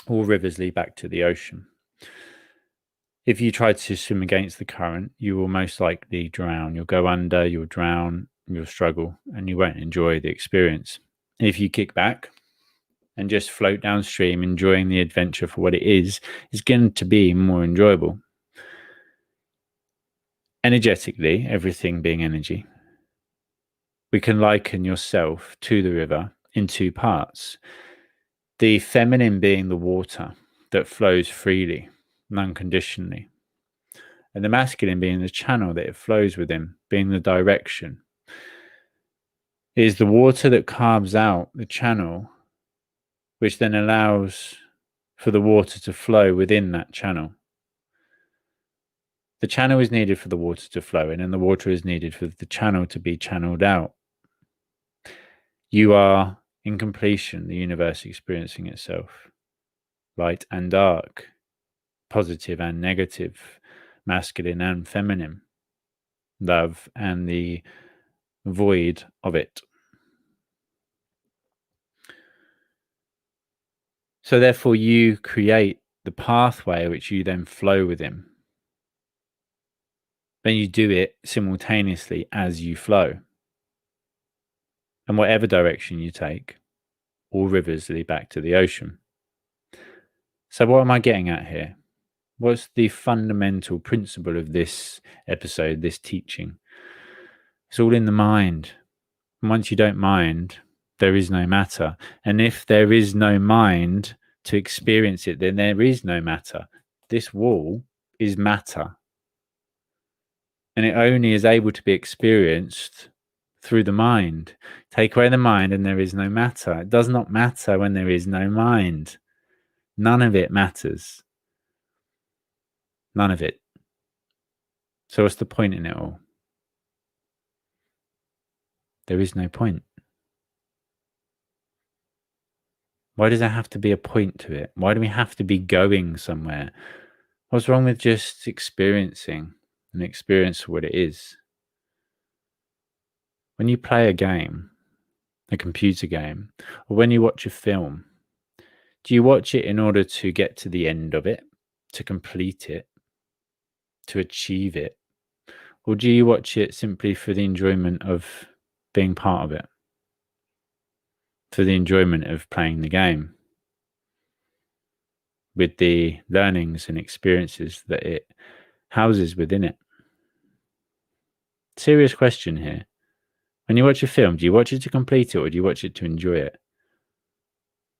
All rivers lead back to the ocean. If you try to swim against the current, you will most likely drown. You'll go under, you'll drown, you'll struggle, and you won't enjoy the experience. If you kick back and just float downstream, enjoying the adventure for what it is going to be more enjoyable. Energetically, everything being energy, we can liken yourself to the river in two parts. The feminine being the water that flows freely and unconditionally, and the masculine being the channel that it flows within, being the direction. It is the water that carves out the channel, which then allows for the water to flow within that channel. The channel is needed for the water to flow in, and the water is needed for the channel to be channeled out. You are, in completion, the universe experiencing itself. Light and dark, positive and negative, masculine and feminine, love and the void of it. So therefore you create the pathway which you then flow within. Then you do it simultaneously as you flow. And whatever direction you take, all rivers lead back to the ocean. So what am I getting at here? What's the fundamental principle of this episode, this teaching? It's all in the mind. And once you don't mind, there is no matter. And if there is no mind to experience it, then there is no matter. This wall is matter. And it only is able to be experienced through the mind. Take away the mind and there is no matter. It does not matter when there is no mind. None of it matters. None of it. So what's the point in it all? There is no point. Why does there have to be a point to it? Why do we have to be going somewhere? What's wrong with just experiencing and experience what it is? When you play a game, a computer game, or when you watch a film, do you watch it in order to get to the end of it, to complete it, to achieve it? Or do you watch it simply for the enjoyment of being part of it? For the enjoyment of playing the game? With the learnings and experiences that it houses within it? Serious question here. When you watch a film, do you watch it to complete it or do you watch it to enjoy it?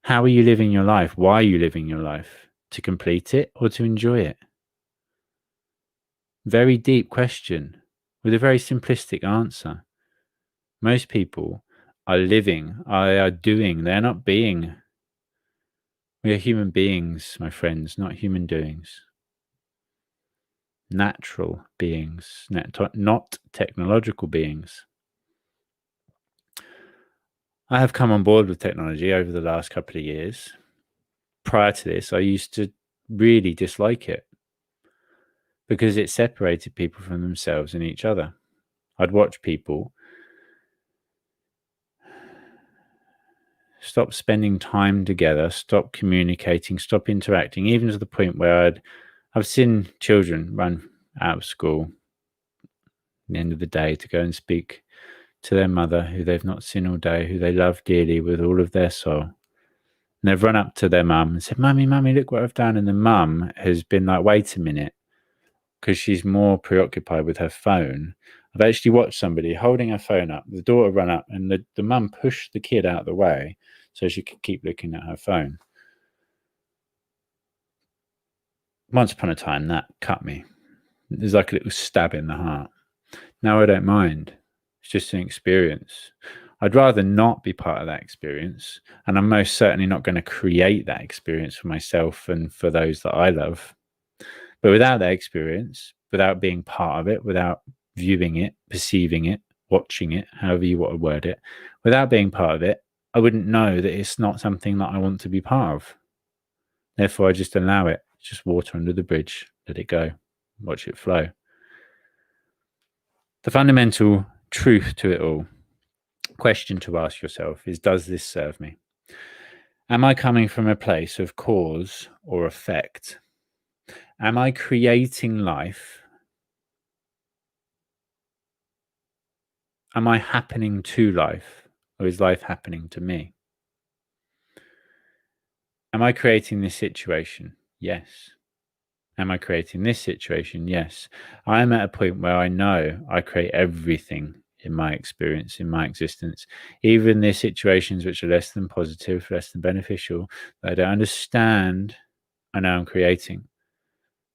How are you living your life? Why are you living your life? To complete it or to enjoy it? Very deep question with a very simplistic answer. Most people are living, are doing, they're not being. We are human beings, my friends, not human doings. Natural beings, not technological beings. I have come on board with technology over the last couple of years. Prior to this, I used to really dislike it because it separated people from themselves and each other. I'd watch people stop spending time together, stop communicating, stop interacting, even to the point where I've seen children run out of school at the end of the day to go and speak to their mother, who they've not seen all day, who they love dearly with all of their soul. And they've run up to their mum and said, Mummy, look what I've done. And the mum has been like, wait a minute, because she's more preoccupied with her phone. I've actually watched somebody holding her phone up, the daughter run up, and the mum pushed the kid out of the way so she could keep looking at her phone. Once upon a time, that cut me. It was like a little stab in the heart. Now I don't mind. It's just an experience. I'd rather not be part of that experience, and I'm most certainly not going to create that experience for myself and for those that I love. But without that experience, without being part of it, without viewing it, perceiving it, watching it, however you want to word it, without being part of it, I wouldn't know that it's not something that I want to be part of. Therefore, I just allow it. It's just water under the bridge. Let it go. Watch it flow. The fundamental truth to it all, question to ask yourself is, does this serve me? Am I coming from a place of cause or effect? Am I creating life? Am I happening to life, or is life happening to me? Am I creating this situation? Yes. Am I creating this situation? Yes. I am at a point where I know I create everything in my experience, in my existence, even the situations which are less than positive, less than beneficial, that I don't understand, I know I'm creating.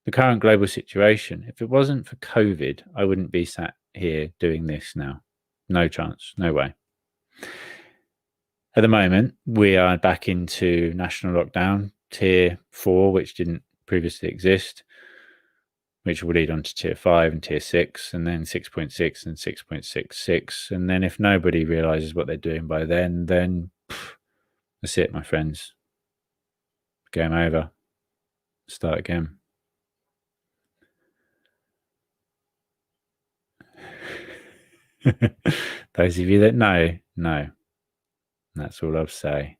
The current global situation, if it wasn't for COVID, I wouldn't be sat here doing this now. No chance, no way. At the moment, we are back into national lockdown, tier 4, which didn't previously exist, which will lead on to tier 5 and tier 6, and then 6.6 and 6.66. And then if nobody realizes what they're doing by then that's it, my friends. Game over. Start again. Those of you that know. That's all I'll say.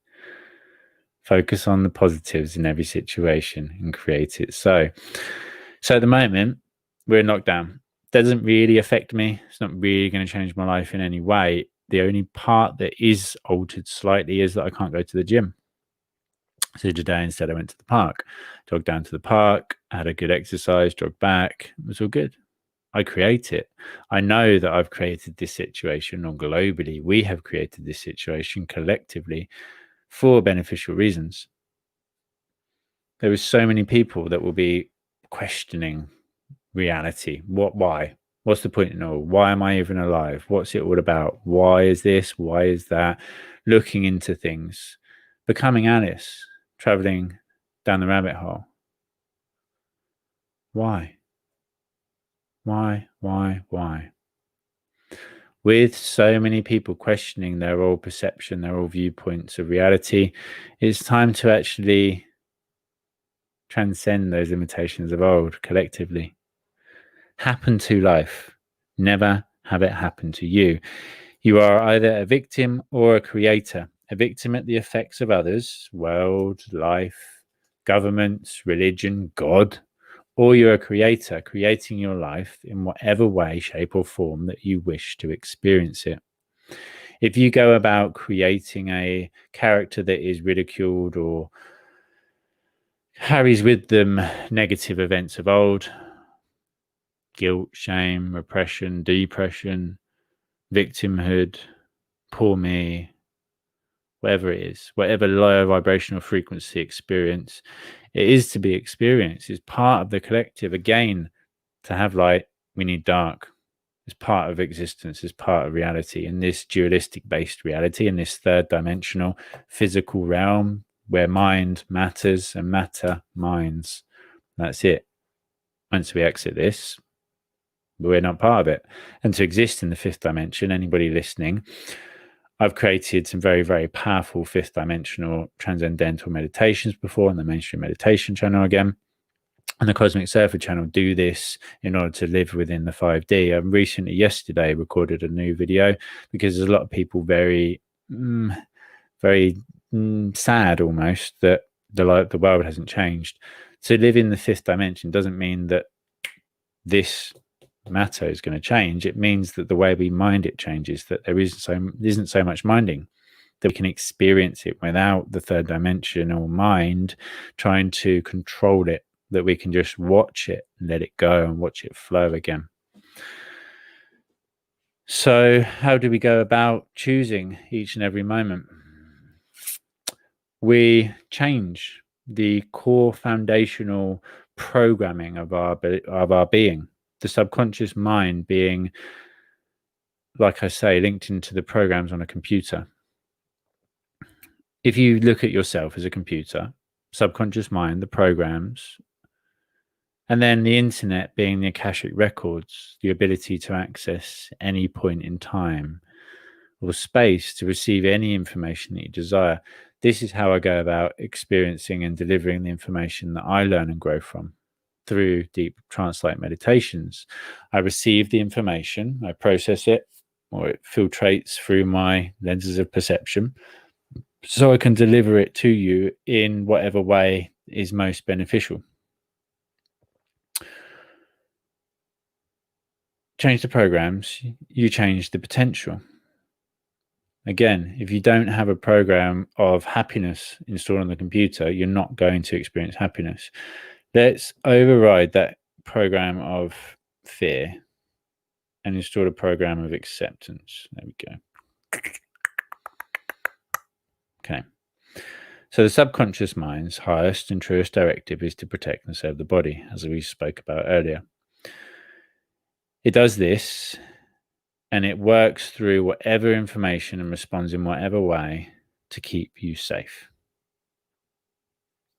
Focus on the positives in every situation and create it. So at the moment, we're in lockdown. Doesn't really affect me. It's not really going to change my life in any way. The only part that is altered slightly is that I can't go to the gym. So today, instead, I went to the park, jogged down to the park, had a good exercise, jogged back. It was all good. I create it. I know that I've created this situation, or globally, we have created this situation collectively for beneficial reasons. There are so many people that will be questioning reality. Why? What's the point in it all? Why am I even alive? What's it all about? Why is this? Why is that? Looking into things, becoming Alice, traveling down the rabbit hole. Why? Why? With so many people questioning their old perception, their old viewpoints of reality, it's time to actually transcend those limitations of old collectively. Happen to life. Never have it happen to you. You are either a victim or a creator. A victim at the effects of others, world, life, governments, religion, God, or you're a creator, creating your life in whatever way, shape, or form that you wish to experience it. If you go about creating a character that is ridiculed or carries with them negative events of old, guilt, shame, repression, depression, victimhood, poor me, whatever it is, whatever lower vibrational frequency experience it is to be experienced, is part of the collective. Again, to have light, we need dark. It's part of existence, it's part of reality. In this dualistic based reality, in this third dimensional physical realm where mind matters and matter minds. That's it. Once we exit this, we're not part of it. And to exist in the fifth dimension, anybody listening, I've created some very, very powerful fifth dimensional transcendental meditations before on the Mainstream Meditation channel again. And the Cosmic Surfer channel do this in order to live within the 5D. I recently, yesterday, recorded a new video because there's a lot of people very sad almost that the world hasn't changed. To live in the fifth dimension doesn't mean that this matter is going to change. It means that the way we mind it changes, that there isn't so much minding, that we can experience it without the third dimensional mind trying to control it, that we can just watch it, let it go and watch it flow again. So how do we go about choosing each and every moment? We change the core foundational programming of our being, the subconscious mind being, like I say, linked into the programs on a computer. If you look at yourself as a computer, subconscious mind, the programs, and then the internet being the Akashic records, the ability to access any point in time or space to receive any information that you desire. This is how I go about experiencing and delivering the information that I learn and grow from through deep trance-like meditations. I receive the information, I process it, or it filtrates through my lenses of perception, so I can deliver it to you in whatever way is most beneficial. Change the programs, you change the potential. Again, if you don't have a program of happiness installed on the computer, you're not going to experience happiness. Let's override that program of fear and install a program of acceptance. There we go. Okay. So the subconscious mind's highest and truest directive is to protect and serve the body, as we spoke about earlier. It does this, and it works through whatever information and responds in whatever way to keep you safe.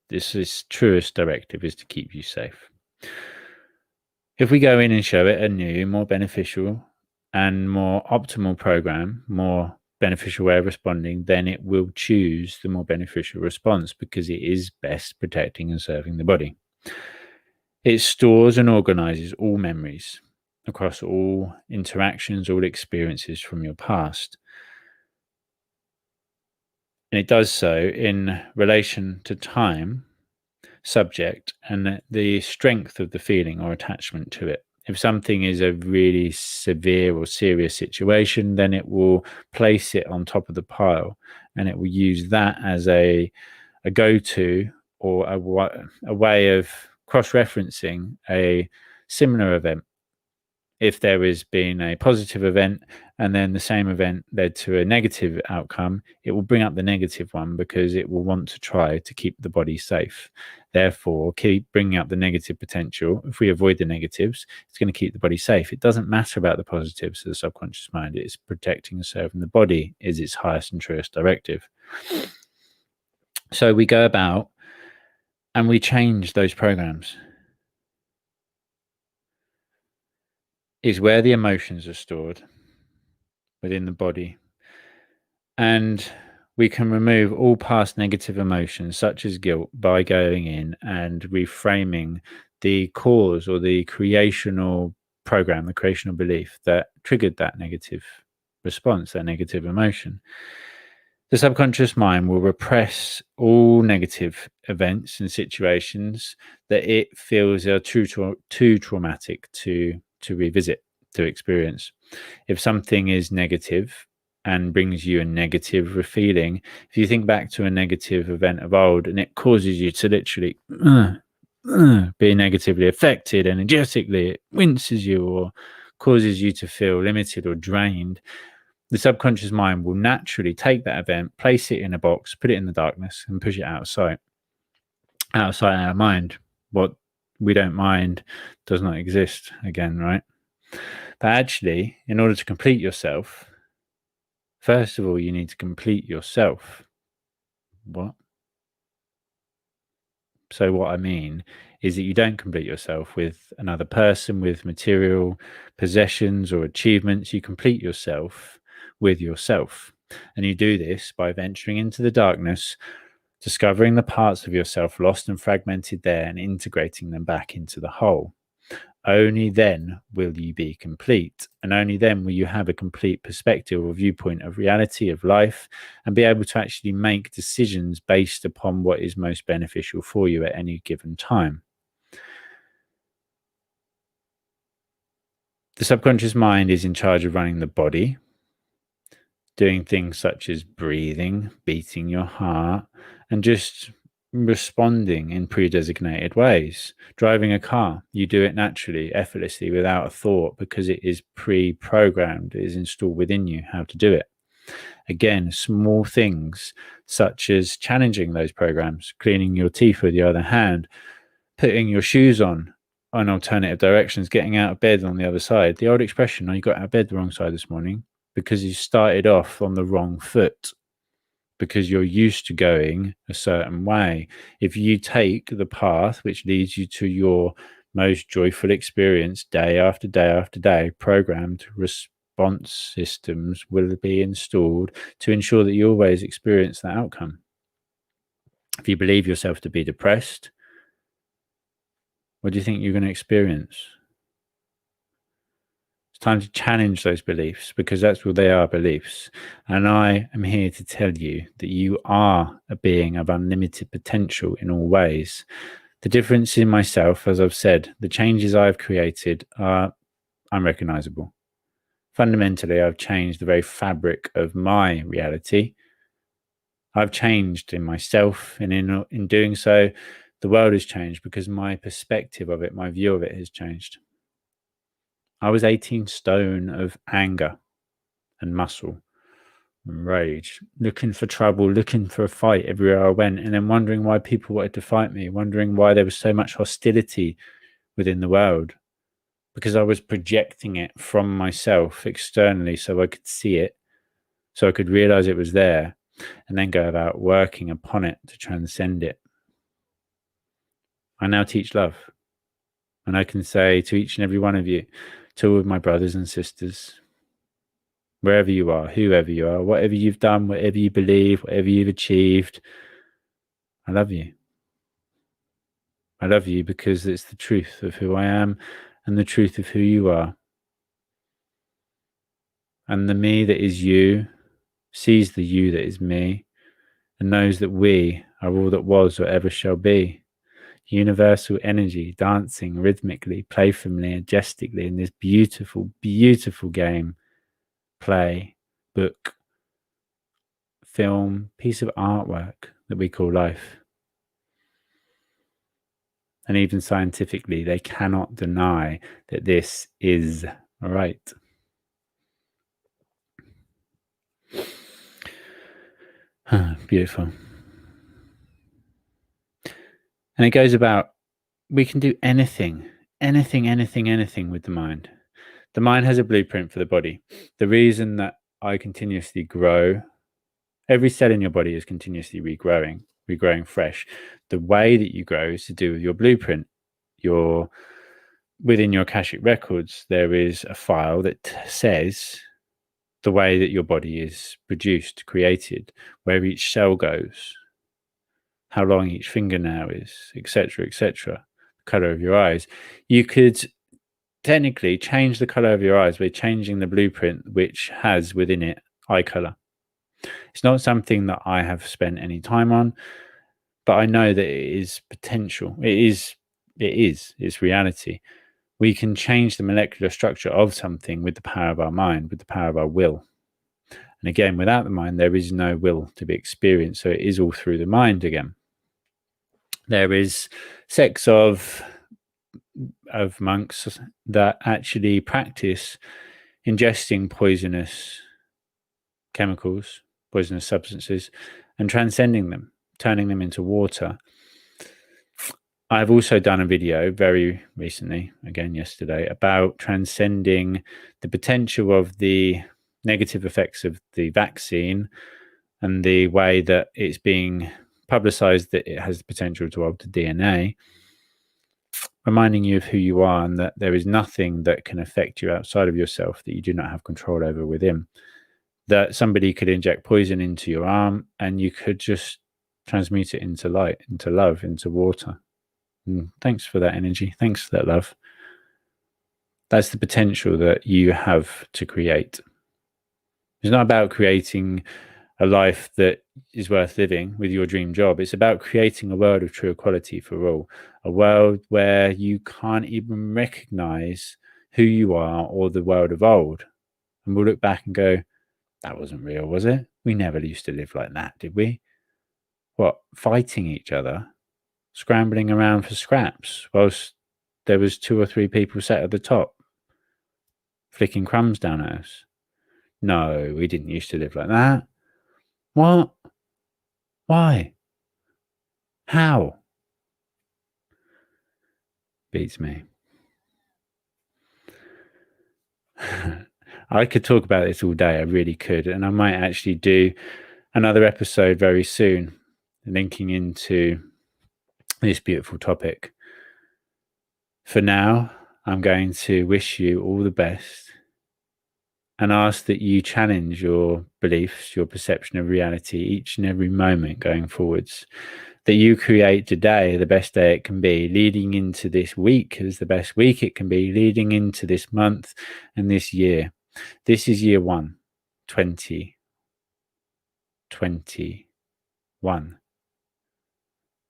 This is truest directive, is to keep you safe. If we go in and show it a new, more beneficial and more optimal program, more beneficial way of responding, then it will choose the more beneficial response because it is best protecting and serving the body. It stores and organizes all memories across all interactions, all experiences from your past. And it does so in relation to time, subject, and the strength of the feeling or attachment to it. If something is a really severe or serious situation, then it will place it on top of the pile and it will use that as a go-to or a way of cross-referencing a similar event. If there has been a positive event and then the same event led to a negative outcome, it will bring up the negative one because it will want to try to keep the body safe. Therefore, keep bringing up the negative potential. If we avoid the negatives, it's going to keep the body safe. It doesn't matter about the positives of the subconscious mind. It's protecting and serving the body is its highest and truest directive. So we go about and we change those programs. Is where the emotions are stored. within the body. And we can remove all past negative emotions, such as guilt, by going in and reframing the cause or the creational program, the creational belief that triggered that negative response, that negative emotion. The subconscious mind will repress all negative events and situations that it feels are too traumatic to revisit, to experience. If something is negative and brings you a negative feeling, if you think back to a negative event of old and it causes you to literally be negatively affected energetically, it winces you or causes you to feel limited or drained, the subconscious mind will naturally take that event, place it in a box, put it in the darkness, and push it out of sight. Out of sight, out of mind. What we don't mind does not exist again, right? But actually, in order to complete yourself, first of all, you need to complete yourself. What? So what I mean is that you don't complete yourself with another person, with material possessions or achievements. You complete yourself with yourself. And you do this by venturing into the darkness, discovering the parts of yourself lost and fragmented there and integrating them back into the whole. Only then will you be complete, and only then will you have a complete perspective or viewpoint of reality, of life, and be able to actually make decisions based upon what is most beneficial for you at any given time. The subconscious mind is in charge of running the body, doing things such as breathing, beating your heart, and just responding in pre-designated ways. Driving a car, you do it naturally, effortlessly, without a thought, because it is pre-programmed, it is installed within you how to do it. Again, small things such as challenging those programs, cleaning your teeth with your other hand, putting your shoes on alternative directions, getting out of bed on the other side. The old expression, "Oh, you got out of bed the wrong side this morning," because you started off on the wrong foot, because you're used to going a certain way. If you take the path which leads you to your most joyful experience day after day after day, programmed response systems will be installed to ensure that you always experience that outcome. If you believe yourself to be depressed, what do you think you're going to experience? It's time to challenge those beliefs, because that's what they are, beliefs. And I am here to tell you that you are a being of unlimited potential in all ways. The difference in myself, as I've said, the changes I've created are unrecognizable. Fundamentally, I've changed the very fabric of my reality. I've changed in myself, and in doing so, the world has changed because my perspective of it, my view of it has changed. I was 18 stone of anger and muscle and rage, looking for trouble, looking for a fight everywhere I went, and then wondering why people wanted to fight me, wondering why there was so much hostility within the world, because I was projecting it from myself externally so I could see it, so I could realize it was there, and then go about working upon it to transcend it. I now teach love, and I can say to each and every one of you, to all of my brothers and sisters, wherever you are, whoever you are, whatever you've done, whatever you believe, whatever you've achieved, I love you. I love you because it's the truth of who I am and the truth of who you are. And the me that is you sees the you that is me and knows that we are all that was or ever shall be. Universal energy dancing rhythmically, playfully, majestically in this beautiful, beautiful game, play, book, film, piece of artwork that we call life. And even scientifically, they cannot deny that this is right. Beautiful. And it goes about, we can do anything with the mind. The mind has a blueprint for the body. The reason that I continuously grow, every cell in your body is continuously regrowing fresh. The way that you grow is to do with your blueprint. Within your Akashic records, there is a file that says the way that your body is produced, created, where each cell goes, how long each fingernail is, etc., etc., the color of your eyes. You could technically change the color of your eyes by changing the blueprint which has within it eye color. It's not something that I have spent any time on, but I know that it is potential. It's reality. We can change the molecular structure of something with the power of our mind, with the power of our will. And again, without the mind, there is no will to be experienced. So it is all through the mind again. There is sects of monks that actually practice ingesting poisonous chemicals, poisonous substances, and transcending them, turning them into water. I've also done a video very recently, again yesterday, about transcending the potential of the negative effects of the vaccine and the way that it's being publicized that it has the potential to alter DNA, reminding you of who you are and that there is nothing that can affect you outside of yourself that you do not have control over within. That somebody could inject poison into your arm and you could just transmute it into light, into love, into water. And thanks for that energy. Thanks for that love. That's the potential that you have to create. It's not about creating a life that is worth living with your dream job. It's about creating a world of true equality for all, a world where you can't even recognize who you are or the world of old. And we'll look back and go, that wasn't real, was it? We never used to live like that, did we? What, fighting each other, scrambling around for scraps whilst there was 2 or 3 people sat at the top, flicking crumbs down at us? No, we didn't used to live like that. What? Why? How? Beats me. I could talk about this all day, I really could, and I might actually do another episode very soon, linking into this beautiful topic. For now, I'm going to wish you all the best and ask that you challenge your beliefs, your perception of reality each and every moment going forwards. That you create today the best day it can be, leading into this week as the best week it can be, leading into this month and this year. This is year 1, 2021.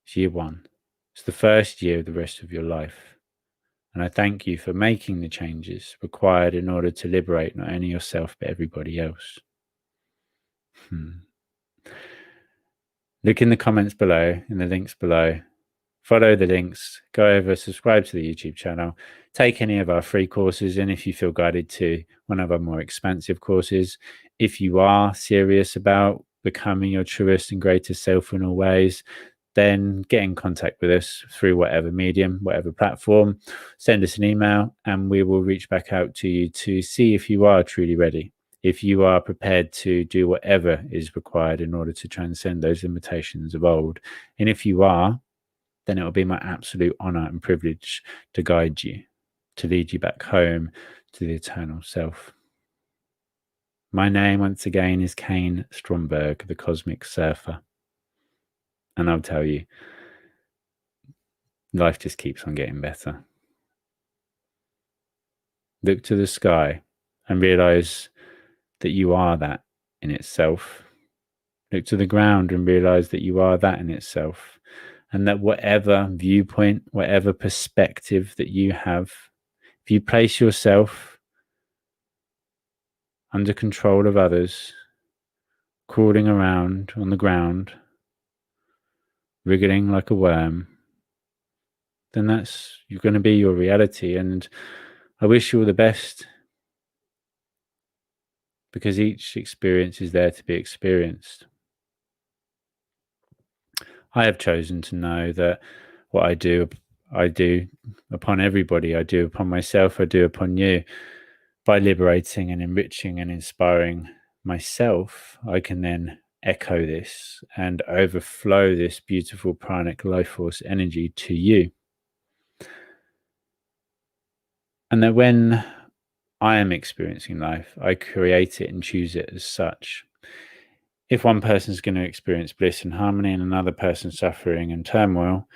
It's year 1. It's the first year of the rest of your life. And I thank you for making the changes required in order to liberate not only yourself, but everybody else. Look in the comments below, in the links below. Follow the links, go over, subscribe to the YouTube channel, take any of our free courses, and if you feel guided to one of our more expansive courses, if you are serious about becoming your truest and greatest self in all ways, then get in contact with us through whatever medium, whatever platform. Send us an email and we will reach back out to you to see if you are truly ready, if you are prepared to do whatever is required in order to transcend those limitations of old. And if you are, then it will be my absolute honor and privilege to guide you, to lead you back home to the eternal self. My name, once again, is Kain Stromberg, the Kosmic Surfer. And I'll tell you, life just keeps on getting better. Look to the sky and realize that you are that in itself. Look to the ground and realize that you are that in itself. And that whatever viewpoint, whatever perspective that you have, if you place yourself under control of others, crawling around on the ground, wriggling like a worm, then you're going to be your reality. And I wish you all the best, because each experience is there to be experienced. I have chosen to know that what I do upon everybody, I do upon myself, I do upon you. By liberating and enriching and inspiring myself, I can then echo this and overflow this beautiful pranic life force energy to you. And that when I am experiencing life. I create it and choose it as such. If one person's going to experience bliss and harmony and another person suffering and turmoil,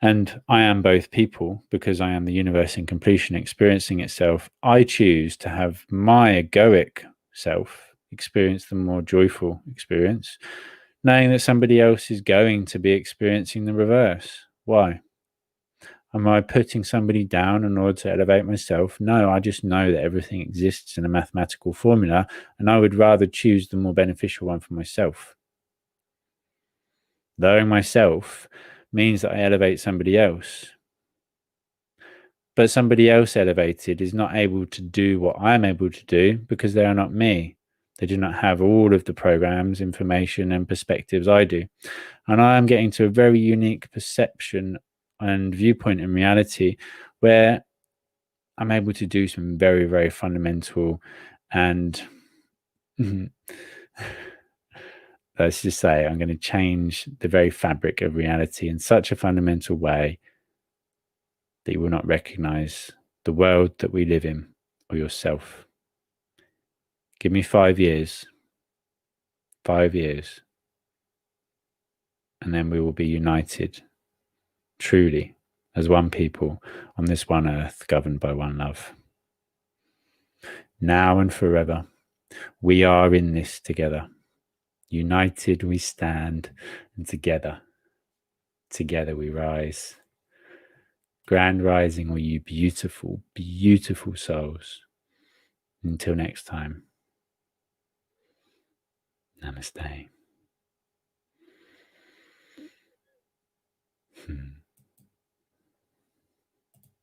and I am both people because I am the universe in completion experiencing itself, I choose to have my egoic self experience the more joyful experience, knowing that somebody else is going to be experiencing the reverse. Why? Am I putting somebody down in order to elevate myself? No, I just know that everything exists in a mathematical formula, and I would rather choose the more beneficial one for myself. Lowering myself means that I elevate somebody else. But somebody else elevated is not able to do what I'm able to do because they are not me. They do not have all of the programs, information, and perspectives I do. And I am getting to a very unique perception and viewpoint in reality where I'm able to do some very, very fundamental and let's just say I'm going to change the very fabric of reality in such a fundamental way that you will not recognize the world that we live in or yourself. Give me 5 years, 5 years, and then we will be united truly as one people on this one earth governed by one love. Now and forever, we are in this together. United we stand, and together we rise. Grand rising, all you beautiful, beautiful souls. Until next time. Namaste.